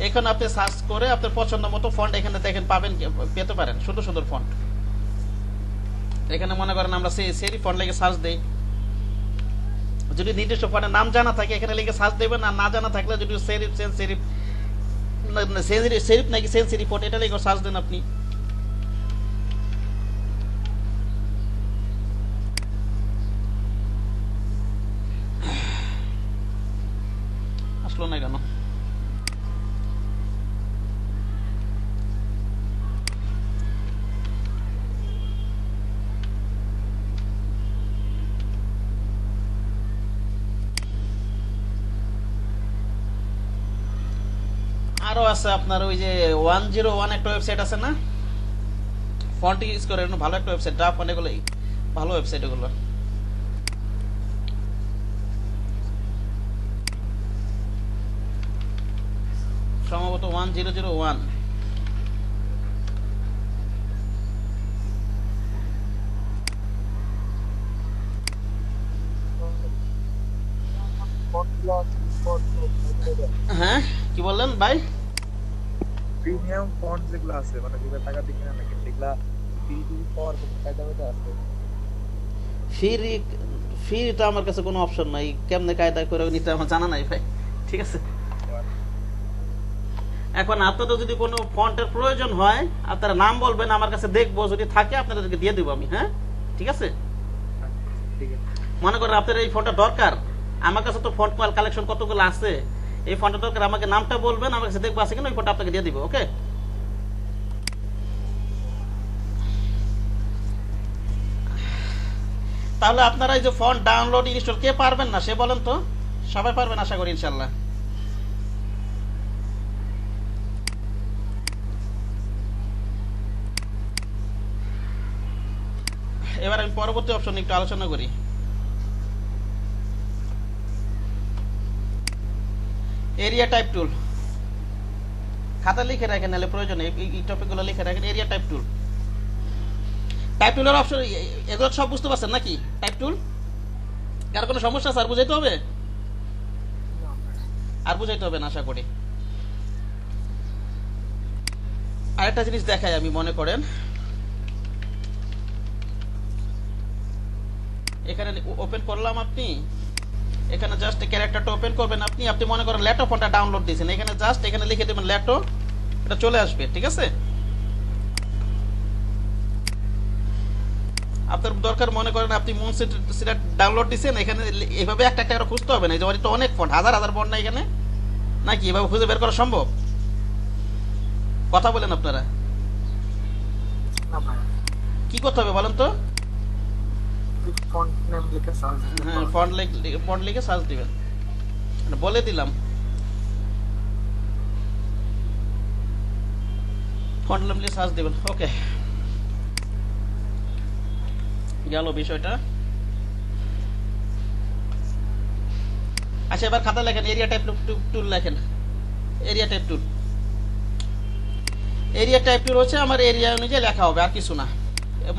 এখানে আপনি সার্চ করে আপনার পছন্দ মতো ফন্ট এখানে দেখেন পাবেন, পেতে পারেন সুন্দর সুন্দর ফন্ট। এখানে মনে করেন আমরা সেরি ফন্ট লিখে সার্চ দেই, যদি নির্দিষ্ট ফন্টের নাম জানা থাকে এখানে লিখে সার্চ দেবেন, আর না জানা থাকলে যদি সেরিফ সেন্স সেরিফ সেরিফ নাকি সেন্স সেরিফ ফন্ট এটা লিখে সার্চ দেন আপনি। আসলো না কেন? আরো আছে আপনার ওই যে 101 একটা ওয়েবসাইট আছে না, ফন্ট ইউজ করে ভালো একটা ওয়েবসাইট, ড্রাফট ফন্ট, এগুলো ভালো ওয়েবসাইট এগুলো। সম্ভবত 1001। হ্যাঁ কি বললেন ভাই? প্রিমিয়াম ফন্ট যেগুলো আছে মানে যেগুলো টাকা দিয়ে কিনা নাকি সেগুলা ফ্রি পাওয়ার কোনো কায়দা বায়দা আছে? ফ্রি তো আমার কাছে কোনো অপশন নাই, কেমনে কায়দা করে নিতে আমার জানা নাই ভাই। ঠিক আছে, এখন আপনাদের যদি কোনো ফন্টের প্রয়োজন হয় আপনারা নাম বলবেন, আমার কাছে দেখবো, যদি থাকে আপনাদেরকে দিয়ে দেবো আমি। হ্যাঁ ঠিক আছে, ঠিক আছে। মনে করেন আপনার এই ফন্টটা দরকার, আমার কাছে তো ফন্ট মাল কালেকশন কতগুলো আছে, এই ফন্টটা দরকার, আমাকে নামটা বলবেন, আমার কাছে দেখবো আছে কিনা, ওই ফন্টটা আপনাকে দিয়ে দিব। ওকে, তাহলে আপনারা এই যে ফন্ট ডাউনলোড ইনস্টল কে পারবেন না সে বলেন তো? সবাই পারবেন আশা করি ইনশাল্লাহ। এবার আমি পরবর্তী অপশন একটু আলোচনা করি। এরিয়া টাইপ টুল, খাতা লিখে রাখেন, নাহলে প্রয়োজনে এই টপিকগুলো লিখে রাখেন। এরিয়া টাইপ টুল, টাইপ টুলের অপশন এগুলো সব বুঝতে পারছেন নাকি? টাইপ টুল কার কোনো সমস্যা আছে? আর বুঝাইতে হবে? আর বুঝাইতে হবে না আশা করি। আরেকটা জিনিস দেখাই আমি, মনে করেন এখানে ওপেন করলাম, আপনি এখানে জাস্ট ক্যারেক্টারটা ওপেন করবেন। আপনি মনে করেন ল্যাটো ফন্টটা ডাউনলোড দিয়েছেন, এখানে জাস্ট এখানে লিখে দেবেন ল্যাটো, এটা চলে আসবে। ঠিক আছে, আপনার দরকার মনে করেন আপনি মন সেটা ডাউনলোড দিয়েছেন, এখানে এভাবে একটা একটা খুঁজতে হবে না, যেমন এটা অনেক ফন্ট, হাজার হাজার ফন্ট না এখানে, নাকি এভাবে খুঁজে বের করা সম্ভব? কথা বলেন আপনারা, না ভাই, কি করতে হবে বলেন তো? ফন্ট নেম লিখে সার্চ হ্যাঁ, ফন্ট লিখে সার্চ দিবেন, বলে দিলাম। ফন্ট নেম লিখে সার্চ দিবেন। ওকে, গেল বিষয়টা। আচ্ছা, এবার খাতা লেখেন, এরিয়া টাইপ টুল লেখেন। এরিয়া টাইপ টুল, এরিয়া টাইপ টুল হচ্ছে আমার এরিয়া অনুযায়ী লেখা হবে, আর কিছু না।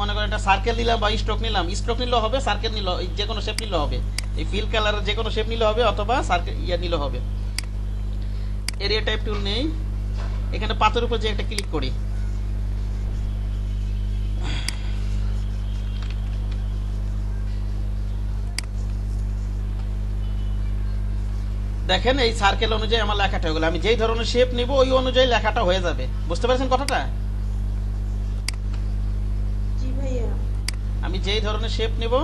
মনে করেন একটা সার্কেল নিলাম বা স্ট্রোক নিলাম, স্ট্রোক নিলেও হবে, সার্কেল নিল, যে কোনো শেপ নিলেও হবে, এই ফিল কালারের যে কোনো শেপ নিলে হবে, অথবা সার্কেল নিলে হবে। এরিয়া টাইপ টুল নেই, এখানে পাতের উপর যে একটা ক্লিক করি, দেখেন এই সার্কেল অনুযায়ী আমার লেখাটা হয়ে গেল, আমি যেই ধরনের শেপ নিব ওই অনুযায়ী লেখাটা হয়ে যাবে। বুঝতে পারছেন কথাটা? জি ভাইয়া। আমি যেই ধরনের শেপ নিব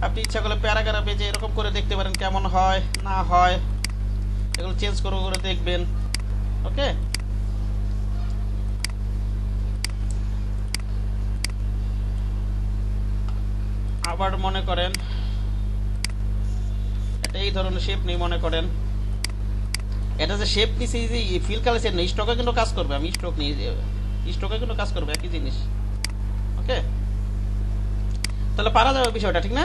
আপনি ইচ্ছা করলে প্যারাগ্রাফে যে এরকম করে দেখতে পারেন কেমন হয় না হয়, এগুলো চেঞ্জ করে করে দেখবেন। ওকে, আবার মনে করেন এটা এই ধরনের শেপ নেই, মনে করেন এটা যে শেপ নিছে যে ফিল কালার সেট নেই, স্টকে কিন্তু কাজ করবে, আমি স্টক নিয়ে স্টকে কিন্তু কাজ করবে একই জিনিস। ওকে, তাহলে পারা যাবে বিষয়টা, ঠিক না?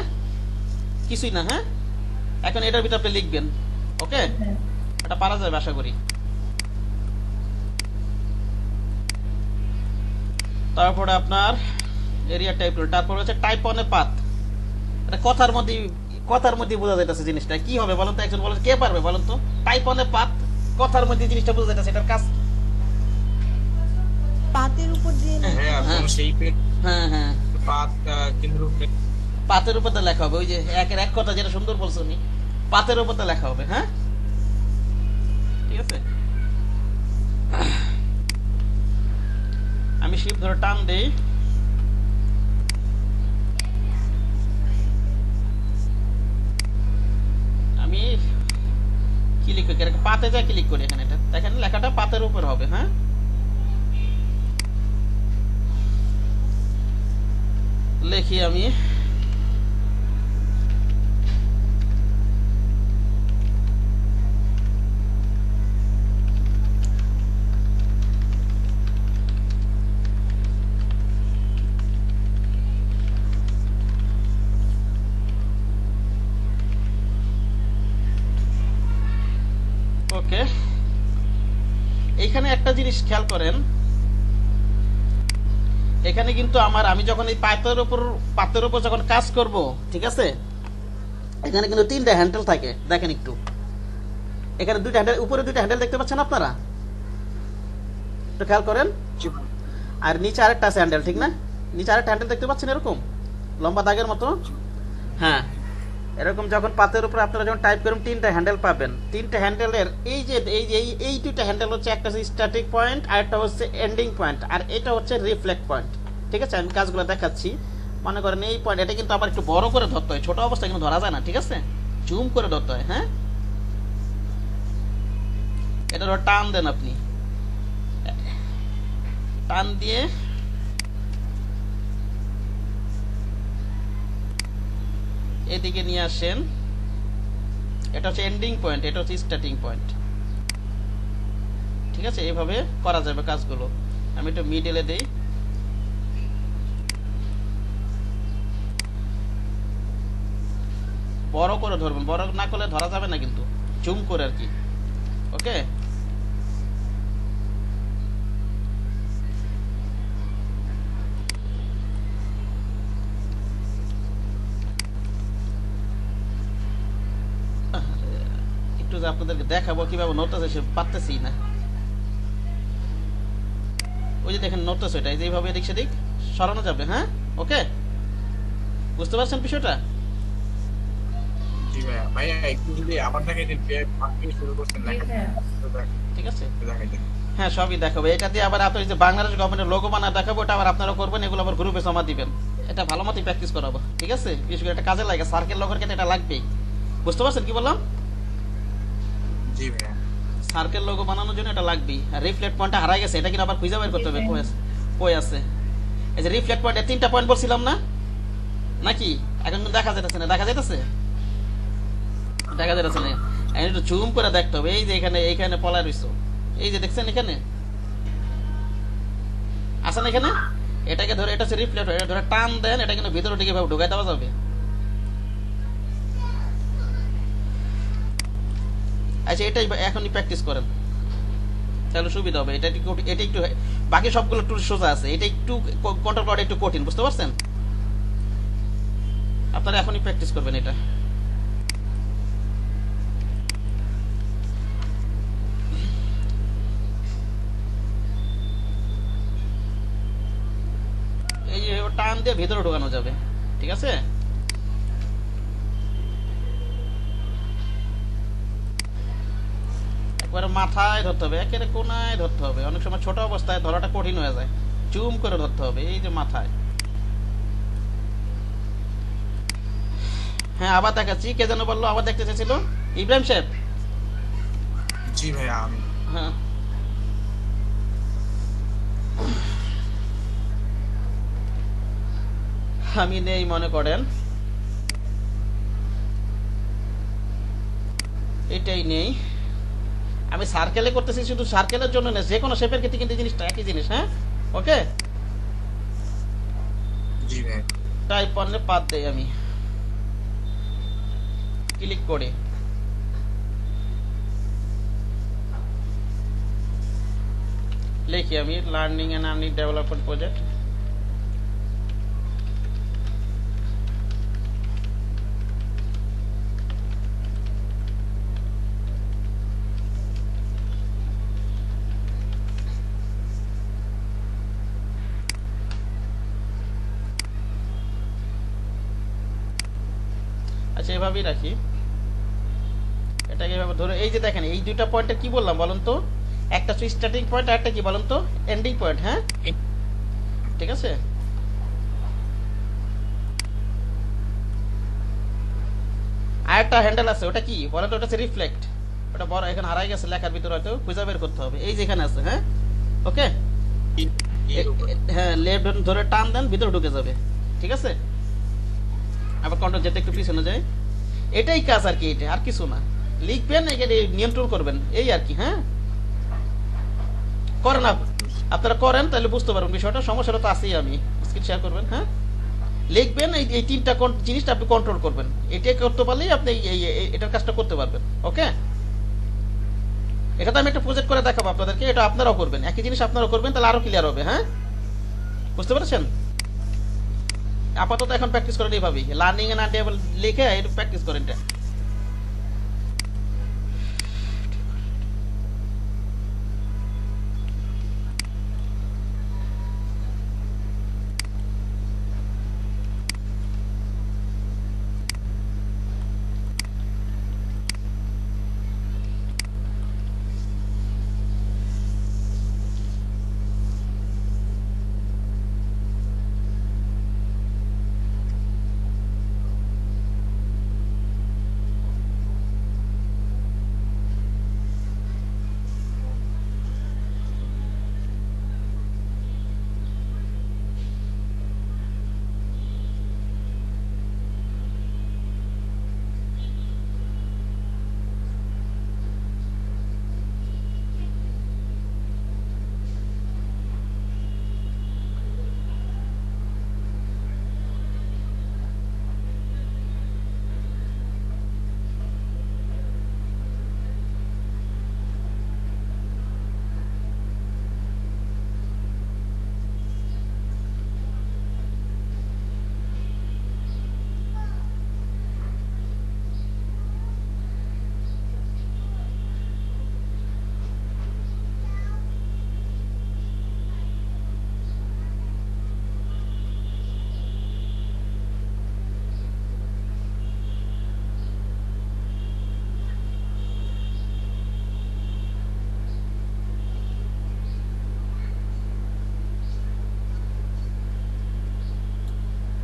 কিছুই না। হ্যাঁ, এখন এটার ভিতরে আপনি লিখবেন। ওকে, এটা পারা যাবে আশা করি। তারপরে আপনার এরিয়া টাইপ, তারপর হচ্ছে টাইপ অন এ পাথ। এটা কথার মধ্যে বোঝা যাইতেছে জিনিসটা কি হবে বলেন তো? একজন বলেন, কে পারবে বলেন তো? টাইপ অন এ পাথ, কথার মধ্যে জিনিসটা বোঝা যাইতেছে, এটার কাজ। পাতের উপর দিয়ে হ্যাঁ, কোন শেপের হ্যাঁ হ্যাঁ, পাত কেন্দ্র করে পাতের উপর দিয়ে লেখা হবে। ওই যে একের এক কথা যেটা সুন্দর বলছো আমি, পাতের উপর দিয়ে লেখা হবে। হ্যাঁ, ঠিক আছে। আমি শিপ ধরে টান দেই, আমি ক্লিক করি, পাতে যা ক্লিক করি এখানে, এটা দেখেন লেখাটা পাতের উপর হবে। হ্যাঁ, লিখি আমি ওকে। এইখানে একটা জিনিস খেয়াল করেন, এখানে কিন্তু আমি যখন এই পাতের উপর যখন কাজ করব, ঠিক আছে, এখানে কিন্তু 3টা হ্যান্ডেল থাকে। দেখেন একটু, এখানে 2টা হ্যান্ডেল, উপরে 2টা হ্যান্ডেল দেখতে পাচ্ছেন আপনারা? একটু খেয়াল করেন। জি ভাই। আর নিচে আরেকটা আছে হ্যান্ডেল, ঠিক না? নিচে আরেকটা হ্যান্ডেল দেখতে পাচ্ছেন এরকম লম্বা দাগের মতো? হ্যাঁ, এরকম যখন পাতের উপর আপনারা যখন টাইপ করুন 3টা হ্যান্ডেল পাবেন। 3টা হ্যান্ডেলের এই 2টা হ্যান্ডেল হচ্ছে, একটা হচ্ছে স্ট্যাটিক পয়েন্ট আর একটা হচ্ছে এন্ডিং পয়েন্ট, আর এটা হচ্ছে রিফ্লেক্ট পয়েন্ট। ঠিক আছে, আমি কাজগুলো দেখাচ্ছি। মনে করেন এই পয়েন্ট, এটা কিন্তু আবার একটু বড় করে ধরতে হয়, ছোট অবস্থায় কিন্তু ধরা যায় না। ঠিক আছে, জুম করে ধরতে হয়। হ্যাঁ, এটা ধর টান দেন, আপনি টান দিয়ে এদিকে নিয়ে আসেন। এটা হচ্ছে এন্ডিং পয়েন্ট, এটা হচ্ছে স্টার্টিং পয়েন্ট। ঠিক আছে, এইভাবে করা যাবে কাজগুলো। আমি একটু মিডলে দেই, বড় করে ধরবেন, বড় না করলে ধরা যাবে না কিন্তু, জুম করে আর কি। ওকে, একটু যে আপনাদেরকে দেখাবো কিভাবে নড়তেছে, সে পারতেছি না। ওই যে দেখেন নড়তেছে, এটা এইভাবে এদিক সেদিক সরানো যাবে। হ্যাঁ, ওকে, বুঝতে পারছেন বিষয়টা? জি ভাইয়া। ভাইয়া একটু যদি আবার দেখাই দিন, আপনি শুরু করছেন লেখা। ঠিক আছে, দেখাই দেন। হ্যাঁ সবই দেখাবো। এটা দিয়ে আবার আপনার যে বাংলাদেশ গভর্নমেন্টের লোগো বানা দেখাবো, এটা আবার আপনারা করবেন, এগুলো আবার গ্রুপে জমা দিবেন। এটা ভালো মতোই প্র্যাকটিস করাবো। ঠিক আছে, বিশেষ করে এটা কাজে লাগে, সার্কেল লগের ক্ষেত্রে এটা লাগবেই। বুঝতে পারছেন কি বললাম? জি ভাইয়া। সার্কেল লোগো বানানোর জন্য এটা লাগবেই। আর রিফ্লেক্ট পয়েন্টটা হারাই গেছে, এটা কিন্তু আবার খুঁজে বের করতে হবে কই আছে। এই যে রিফ্লেক্ট পয়েন্ট, 3টা পয়েন্ট বলছিলাম না নাকি? এখন কিন্তু দেখা যাইতেছে না, দেখা যাইতেছে? দেখা যাইতেছে না, এখন একটু জুম করে দেখতে হবে। এই যে এইখানে পলা রইছো, এই যে দেখছেন এখানে আসেন, এখানে এটাকে ধরে, এটা হচ্ছে রিফ্লেক্ট, এটা ধরে টান দেন, এটা কিন্তু ভিতরে দিকে ভাবে ঢুকাই দেওয়া যাবে। আচ্ছা, এটাই এখনই প্র্যাকটিস করেন, তাহলে সুবিধা হবে। এটা একটু, বাকি সবগুলো একটু সোজা আছে, এটা একটু কন্ট্রোল করা একটু কঠিন। বুঝতে পারছেন? আপনারা এখনই প্র্যাকটিস করবেন এটা। এই যে টান দিয়ে ভিতরে ঢোকানো যাবে। ঠিক আছে, ওরা মাথায় ধরতে হবে, একেবারে কোনায় ধরতে হবে, অনেক সময় ছোট অবস্থায় ধরাটা কঠিন হয়ে যায়, জুম করে ধরতে হবে, এই যে মাথায়। হ্যাঁ আবার দেখাচ্ছি, কে যেন বললো আবার দেখতে চাইছিল, ইব্রাহিম সাহেব। জি ভাইয়া আমি হ্যাঁ আমি নেই মনে করেন, এটাই নেই, আমি সার্কেলে করতেছি, শুধু সার্কেলের জন্য না, যে কোনো শেপের ক্ষেত্রে কিন্তু জিনিসটা একই জিনিস। হ্যাঁ ওকে, জি ভাইয়া টাইপ করলে পাত দেই, আমি ক্লিক করে লিখি আমি learning and earning development project. আচ্ছা এভাবেই রাখি, এটাকে এভাবে ধরে, এই যে দেখেন এই দুইটা পয়েন্টে কি বললাম বলুন তো, একটা হচ্ছে স্টার্টিং পয়েন্ট আর একটা কি বলুন তো, এন্ডিং পয়েন্ট। হ্যাঁ ঠিক আছে, আর একটা হ্যান্ডেল আছে, ওটা কি বলেন তো, ওটা হচ্ছে রিফ্লেক্ট, ওটা বড় এখানে হারাই গেছে লেখার ভিতরে, হয়তো খুঁজে বের করতে হবে, এই যেখানে আছে। হ্যাঁ ওকে, হ্যাঁ লেফট ধরে টান দেন, ভিতরে ঢুকে যাবে, ঠিক আছে। আবার কন্ট্রোল যেটা একটু পিছনে যায়, এটাই কাজ আর কি, এটা আর কিছু না, লিখবেন এখানে নিয়ন্ত্রণ করবেন, এই আর কি। হ্যাঁ করেন আপনারা করেন, তাহলে বুঝতে পারবেন বিষয়টা, সমস্যাটা তো আছেই, আমি স্ক্রিন শেয়ার করবেন। হ্যাঁ লিখবেন, এই তিনটা জিনিসটা আপনি কন্ট্রোল করবেন, এটা করতে পারলেই আপনি এটার কাজটা করতে পারবেন। ওকে, এটা তো আমি একটা প্রজেক্ট করে দেখাবো আপনাদেরকে, এটা আপনারাও করবেন, একই জিনিস আপনারাও করবেন, তাহলে আরো ক্লিয়ার হবে। হ্যাঁ বুঝতে পেরেছেন, আপাতত এখন প্র্যাকটিস করেন এইভাবেই, লার্নিং এন্ড আর্নিং লিখে একটু প্র্যাকটিস করেন এটা।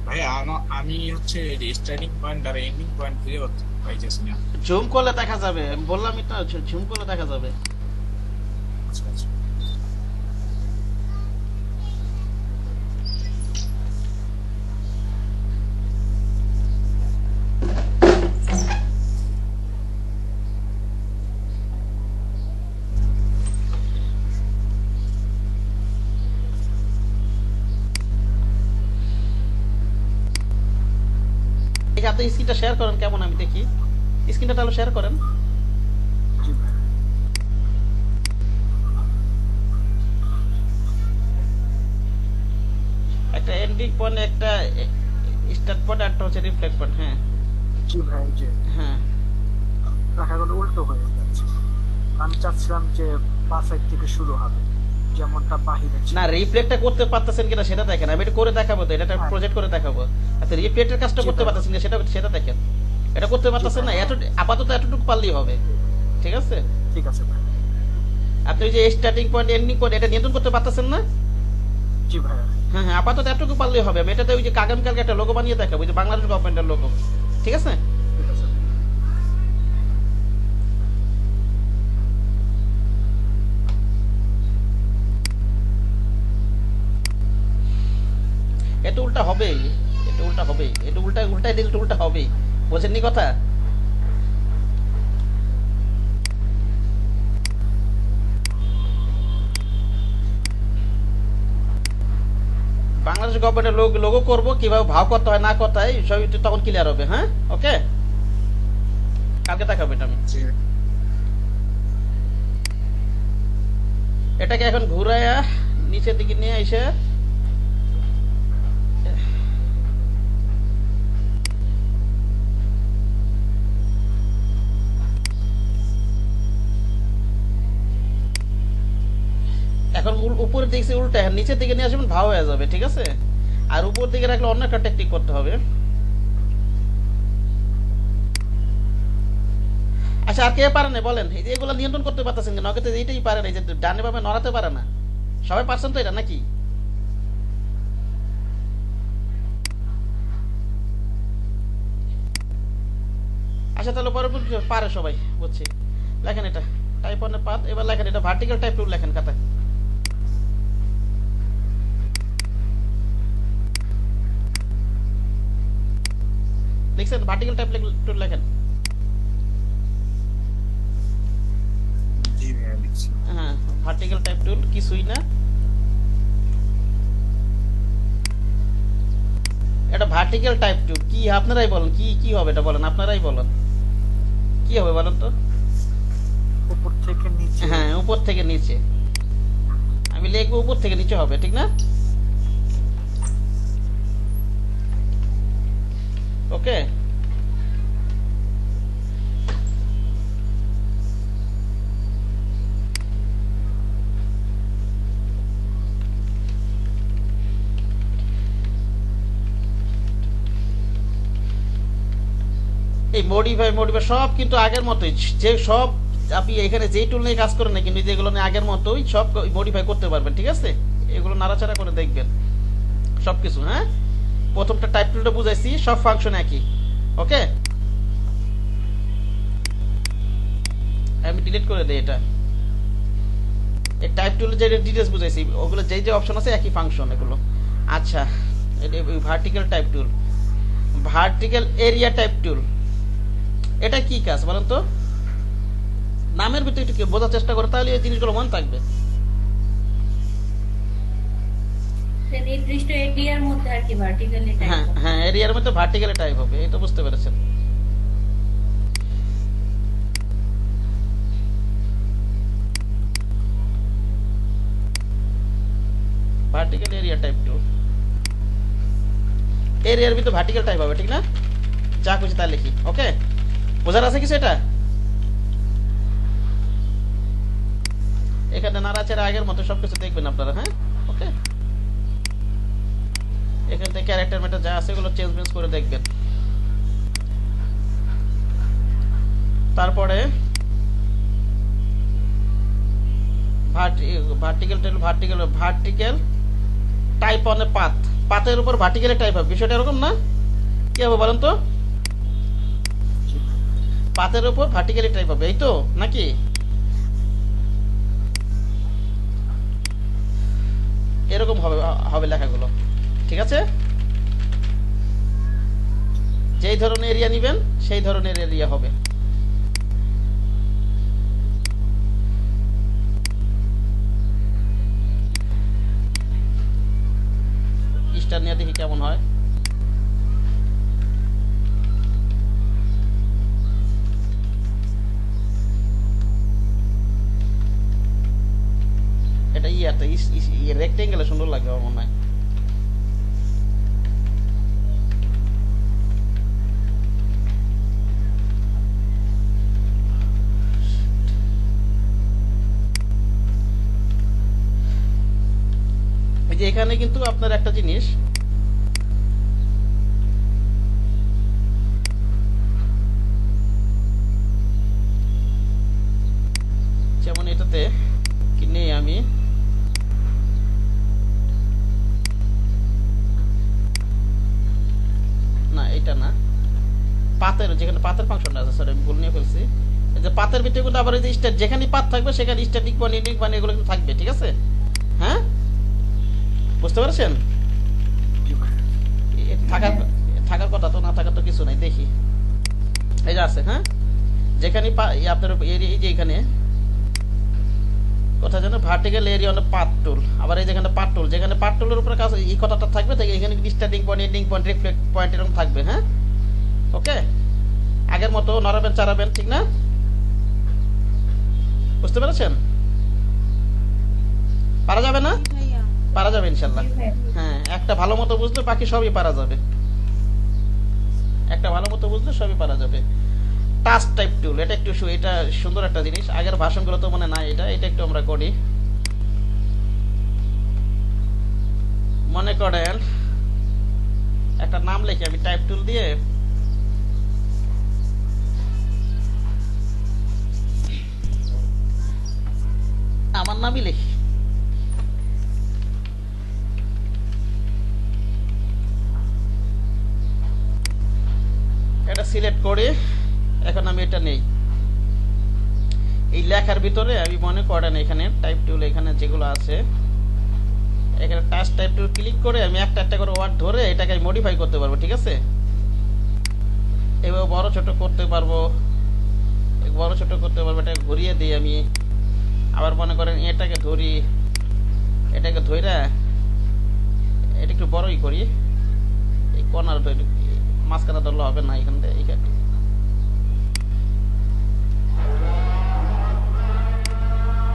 ভাইয়া আমি হচ্ছে স্টার্টিং পয়েন্ট আর এন্ডিং পয়েন্ট খুঁজে পাইতেছি না। জুম করলে দেখা যাবে, আমি বললামই তো, জুম করলে দেখা যাবে। আচ্ছা আচ্ছা ঠিক আছে, আপনি স্ক্রিনটা শেয়ার করেন কেমন, আমি দেখি স্ক্রিনটা তাহলে শেয়ার করেন। জি ভাই। একটা এন্ডিং পয়েন্ট, একটা স্টার্ট পয়েন্ট, একটা হচ্ছে রিফ্লেক্ট পয়েন্ট। হ্যাঁ জি ভাই, যে হ্যাঁ দেখা গেল উল্টো হয়ে যাচ্ছে, আমি চাচ্ছিলাম যে বাঁ সাইড থেকে শুরু হবে, যেমনটা বাহিরে ছিল। না, রিফ্লেক্টটা করতে পারতেছেন কিনা সেটা দেখেন, আমি এটা করে দেখাবো, তো এটা হ্যাঁ। প্রজেক্ট করে দেখাবো। আচ্ছা রিফ্লেক্টের কাজটা জি করতে ভাই। পারতেছেন কিনা সেটা দেখেন, এটা করতে পারতেছেন না, এত আপাতত এতটুকু পারলেই হবে, ঠিক আছে। ঠিক আছে ভাই। আপনি ওই যে স্টার্টিং পয়েন্ট এন্ডিং পয়েন্ট এটা নিয়ন্ত্রণ করতে পারতেছেন না? জি ভাইয়া। হ্যাঁ হ্যাঁ, আপাতত এতটুকু পারলেই হবে। আমি এটাতে ওই যে আগামীকালকে একটা লোগো বানিয়ে দেখাবো, ওই যে বাংলাদেশ গভর্নমেন্টের লোগো, ঠিক আছে? ঠিক আছে। এটা উল্টা হবেই, এটা উল্টা হবেই, এটা উল্টা উল্টাই দিলে উল্টা হবেই, বোঝেননি কথা? বাংলাদেশ গভর্নমেন্টের লোগো করবো, কিভাবে ভাও করতে হয় না করতে হয় সব একটু তখন ক্লিয়ার হবে। হ্যাঁ, ওকে, কালকে দেখাবো এটা আমি। জি। এটাকে এখন ঘুরাইয়া নিচের দিকে নিয়ে এসে এখন উপরের দিকে উল্টা, এখন নিচের দিকে নিয়ে আসবেন, ভাও হয়ে যাবে, ঠিক আছে? আর উপর দিকে রাখলে অন্য একটা টেকনিক করতে হবে। আচ্ছা, আর কে পারে না বলেন? এই যে এগুলো নিয়ন্ত্রণ করতে পারতেছেন কেন? ওকে তো এইটাই পারে না, এই যে ডানে বামে নড়াতে পারে না। সবাই পারছেন তো এটা নাকি? আচ্ছা, তাহলে পরবর্তী পারে সবাই, বুঝছি। লেখেন এটা টাইপ অন পাথ, এবার লেখেন এটা ভার্টিক্যাল টাইপ টুল, লেখেন খাতায়। লিখছেন ভার্টিক্যাল টাইপ টুল, লেখেন। জি ভাইয়া লিখছি। হ্যাঁ, ভার্টিক্যাল টাইপ টুল কিছুই না, এটা ভার্টিক্যাল টাইপ টুল। কি আপনারাই বলেন, কি কি হবে এটা বলেন, আপনারাই বলেন কি হবে বলেন তো? উপর থেকে নিচে। হ্যাঁ, উপর থেকে নিচে। আমি লিখবো উপর থেকে নিচে হবে, ঠিক না? ওকে, এই মডিফাই সব কিন্তু আগের মতোই, যে সব আপনি এখানে যেই টুল নিয়ে কাজ করেন না কিন্তু যেগুলো নিয়ে আগের মতোই সব মডিফাই করতে পারবেন, ঠিক আছে? এগুলো নাড়াচাড়া করে দেখবেন সবকিছু। হ্যাঁ, প্রথমটা টাইপ টুলটা বুঝাইছি, সব ফাংশন একই। ওকে, আমি ডিলিট করে দেই এটা। এই টাইপ টুলে যে ডিটেইলস বুঝাইছি ওগুলো যেই যে অপশন আছে একই ফাংশন এগুলো। আচ্ছা, এটা ভার্টিক্যাল টাইপ টুল, ভার্টিক্যাল এরিয়া টাইপ টুল, এটা কি কাজ বলেন তো? নামের ভিতরে একটু বোঝার চেষ্টা করে, তাহলে এই জিনিসগুলো মনে থাকবে। নির্দিষ্ট এরিয়ার মধ্যে আর কি ভার্টিক্যালি হ্যাঁ টাইপ। হ্যাঁ, এরিয়ার মধ্যে ভার্টিক্যাল টাইপ হবে, এটা বুঝতে পেরেছেন? ভার্টিক্যাল এরিয়া টাইপ টু, এরিয়ার ভিতরে ভার্টিক্যাল টাইপ হবে, ঠিক না? যা খুশি তাই লিখি। ওকে, বোঝার আছে কিছু এটা? এখানে নাড়াচাড়া আগের মতো সবকিছু দেখবেন আপনারা। হ্যাঁ, ওকে, এখান থেকে ক্যারেক্টার ম্যাটার যা আছে এগুলো চেঞ্জ করে দেখবেন। তারপরে vertical type on a path, পাথের উপর ভার্টিক্যাল টাইপ হবে, বিষয়টা এরকম না? কি হবে বলেন তো? পাথের উপর ভার্টিক্যাল টাইপ হবে, এই তো নাকি? এরকম হবে হবে লেখাগুলো, ঠিক আছে? যেই ধরনের এরিয়া নেবেন সেই ধরনের এরিয়া হবে। স্টার নিয়ে দেখি কেমন হয়। এটা ইয়াতে রেক্টেঙ্গেলে সুন্দর লাগবে আমার মনে হয়। এই যে এখানে কিন্তু আপনার একটা জিনিস, যেমন এটাতে কি নেই আমি না এটা না পাতের যেখানে পাতের ফাংশনটা আছে সরি আমি ভুল নিয়ে ফেলছি এই যে পাতের ভিতরে কিন্তু আবার এই যে স্টার যেখানে পাত থাকবে সেখানে স্ট্যাটিক বানিয়ে এগুলো কিন্তু থাকবে ঠিক আছে হ্যাঁ বুঝতে পারছেন থাকার থাকার কথা তো না থাকার তো কিছু নাই দেখি এই যে আছে হ্যাঁ যেখানে আপনার এই যে এখানে কথা যেন ভার্টিক্যাল এরিয়া অন পাথ টুল আবার এই যেখানে পাথ টুল যেখানে পাথ টুলের উপরে কাজ এই কথাটা থাকবে তাই এখানে starting point ending point reflect point এরকম থাকবে হ্যাঁ ওকে আগের মতো নড়াবেন চাড়াবেন ঠিক না বুঝতে পেরেছেন পারা যাবে না ভাইয়া পারা যাবে ইনশাআল্লাহ হ্যাঁ একটা ভালো মতো বুঝলে বাকি সবই পারা যাবে একটা ভালো মতো বুঝলে সবই পারা যাবে টাচ টাইপ টুল এটা একটু এটা সুন্দর একটা জিনিস আগের ভাষণগুলো তো মনে নাই এটা একটু আমরা করি মনে করেন একটা নাম লিখে আমি টাইপ টুল দিয়ে আমার নামই লিখি এটা সিলেক্ট করে এখন আমি এটা নেই এই লেখার ভিতরে আমি মনে করেন এখানে টাইপ টুল এখানে যেগুলো আছে এখানে টাচ টাইপ টুল ক্লিক করে আমি একটা একটা করে ওয়ার্ড ধরে এটাকে মডিফাই করতে পারবো ঠিক আছে এভাবে বড় ছোট করতে পারবো বড় ছোট করতে পারবো এটা ঘুরিয়ে দিই আমি আবার মনে করেন এটাকে ধরি এটাকে ধইরা এটা একটু বড়ই করি এই কর্নার মাঝখানে ধরলে হবে না এখান থেকে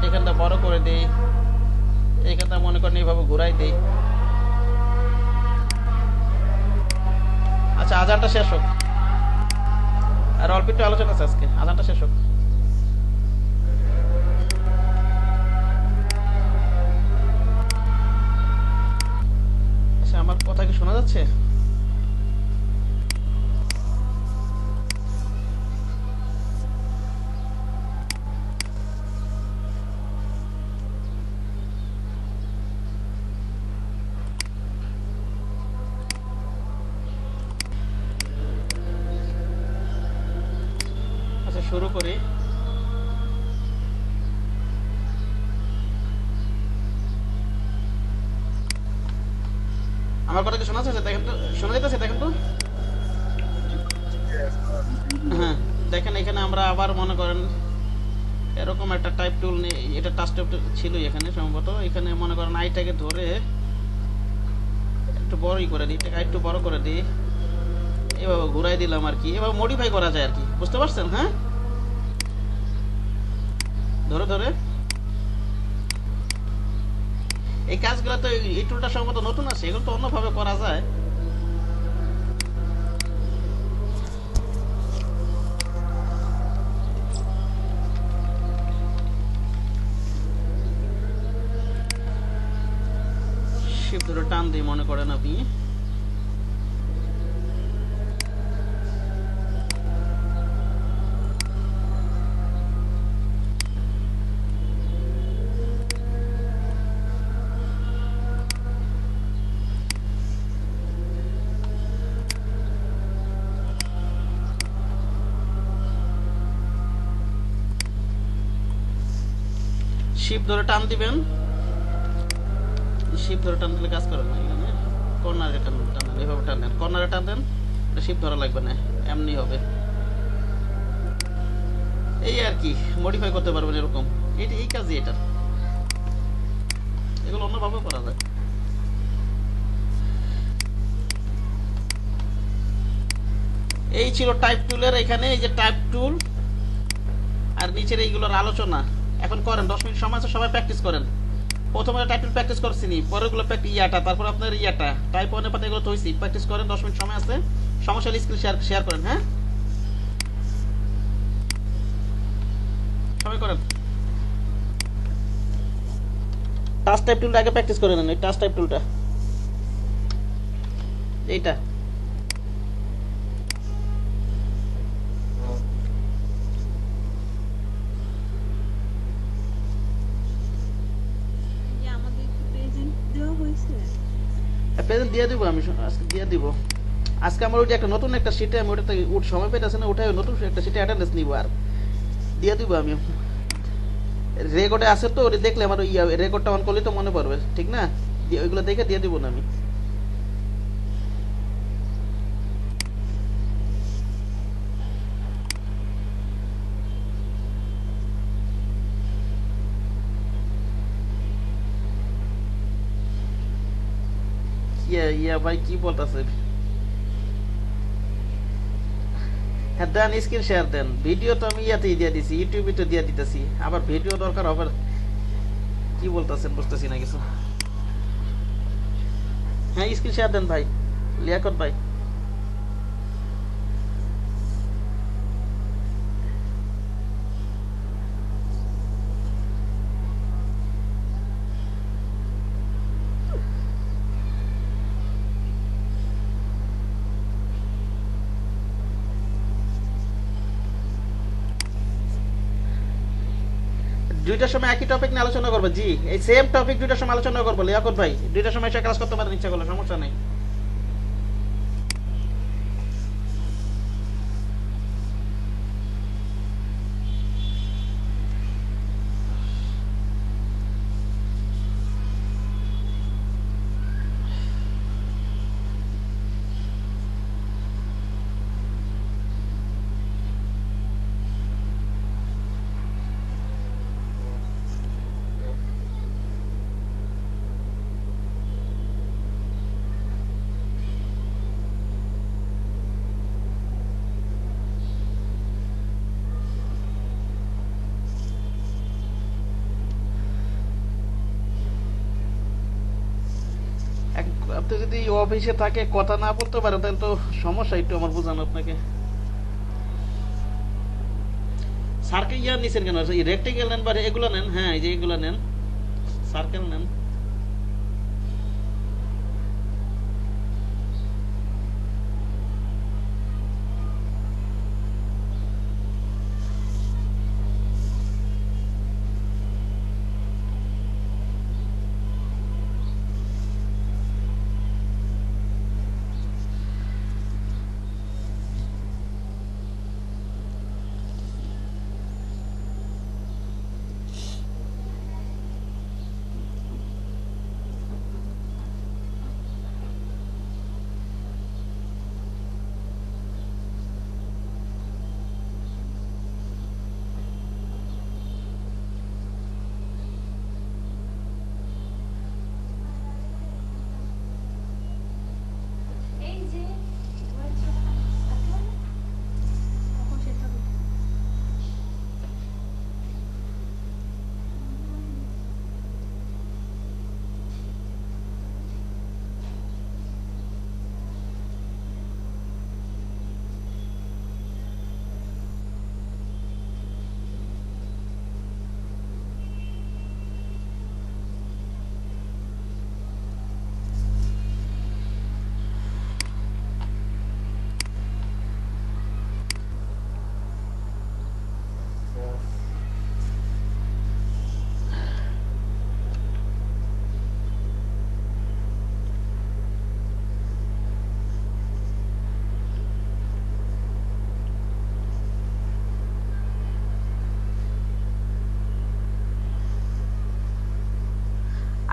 এখানটা বড় করে দিই এখানটা মনে করেন এইভাবে ঘুরাই দিই আচ্ছা আজানটা শেষ হোক আর অল্প একটু আলোচনা আছে আজকে আজানটা শেষ হোক আচ্ছা আমার কথা কি শোনা যাচ্ছে শুরু করি আমার কথা কি শোনা যাচ্ছে দেখেন তো শোনা যাচ্ছে দেখেন তো হ্যাঁ দেখেন এখানে আমরা আবার মনে করেন এরকম একটা টাইপ টুল নেই এটা টাচ টাইপ ছিল এখানে সম্ভবত এখানে মনে করেন আইটাকে ধরে একটু বড়ই করে দিই এটাকে একটু বড় করে দিই এভাবে ঘুরাই দিলাম আর কি এভাবে মডিফাই করা যায় আর কি বুঝতে পারছেন হ্যাঁ ধরে ধরে এই কাজগুলো তো এই টুলটা সম্ভবত নতুন আছে এগুলো তো অন্যভাবে করা যায় শিফট ধরে টান দিয়ে মনে করেন আপনি শিফট ধরে টান দিবেন শিফট ধরে টান দিলে কাজ করে না এখানে কর্নারে টান দেন এভাবে টান দেন কর্নারে টান দেন এটা শিফট ধরা লাগবে না এমনি হবে এই আর কি মডিফাই করতে পারবেন এরকম এটা এই কাজই এটা এগুলো অন্যভাবে করা যায় এই ছিল টাইপ টুলের এখানে এই যে টাইপ টুল আর নিচের এইগুলোর আলোচনা এখন করেন 10 মিনিট সময় আছে সবাই প্র্যাকটিস করেন প্রথমে টাইটেল প্র্যাকটিস করছিনি পরেরগুলো ইয়াটা তারপর আপনার ইয়াটা টাইপ 1 এর পাতা এগুলো তো হইছে প্র্যাকটিস করেন 10 মিনিট সময় আছে সমস্যা হলে স্ক্রিন শেয়ার করেন হ্যাঁ সবাই করেন টাচ টাইপ টুলটা আগে প্র্যাকটিস করে নেন এই টাচ টাইপ টুলটা এইটা দেন, দিয়ে দিব আমি, আজকে দিয়ে দিব। আজকে আমার ওই যে একটা নতুন একটা শিটে আমি ওটাতে সময় পেতেছে না, ওটাই নতুন একটা শিটে অ্যাটেন্ডেন্স নিব, আর দিয়ে দিব আমি। রেকর্ডে আছে তো, ওটা দেখলে আমার রেকর্ডটা অন করলে তো মনে পড়বে, ঠিক না? ওইগুলো দেখে দিয়ে দিব না আমি। ইয়া ভাই কি বলতেছে? হ্যাঁ দেন, স্ক্রিন শেয়ার দেন। ভিডিও তো আমি ইয়াতেই দিয়ে দিছি, ইউটিউবে তো দিয়ে দিতেছি, আবার ভিডিও দরকার হবে? কি বলতেছেন বুঝতেছি না কিছু। হ্যাঁ স্ক্রিন শেয়ার দেন ভাই, লিয়াকত ভাই। দুইটার সময় একই টপিক নিয়ে আলোচনা করবো, জি এই সেম টপিক দুইটার সময় আলোচনা করবো লিয়াকত ভাই। দুইটার সময় এসে ক্লাস করতে পারেন ইচ্ছা করলে, সমস্যা নেই। আপনি যদি অফিসে থাকে কথা না বলতে পারেন তাহলে তো সমস্যা একটু আমার বোঝানো আপনাকে। সার্কেল ইয়ার নিছেন কেন? রেক্টেঙ্গেল নেন বা এগুলো নেন? হ্যাঁ এই যে এগুলো নেন, সার্কেল নেন। এই যে এখন সেটা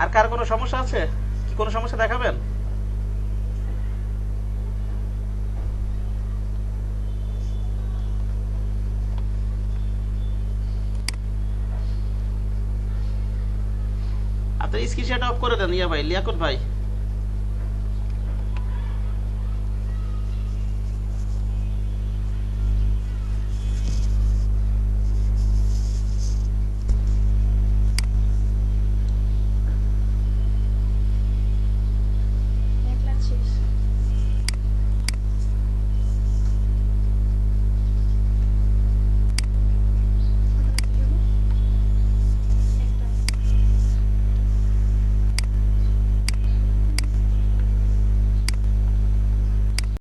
আর কার কোনো সমস্যা আছে কি? কোনো সমস্যা দেখাবেন? আপনি স্ক্রিন শেয়ারটা অফ করে দেন ইয়া ভাই, লিয়াকত ভাই।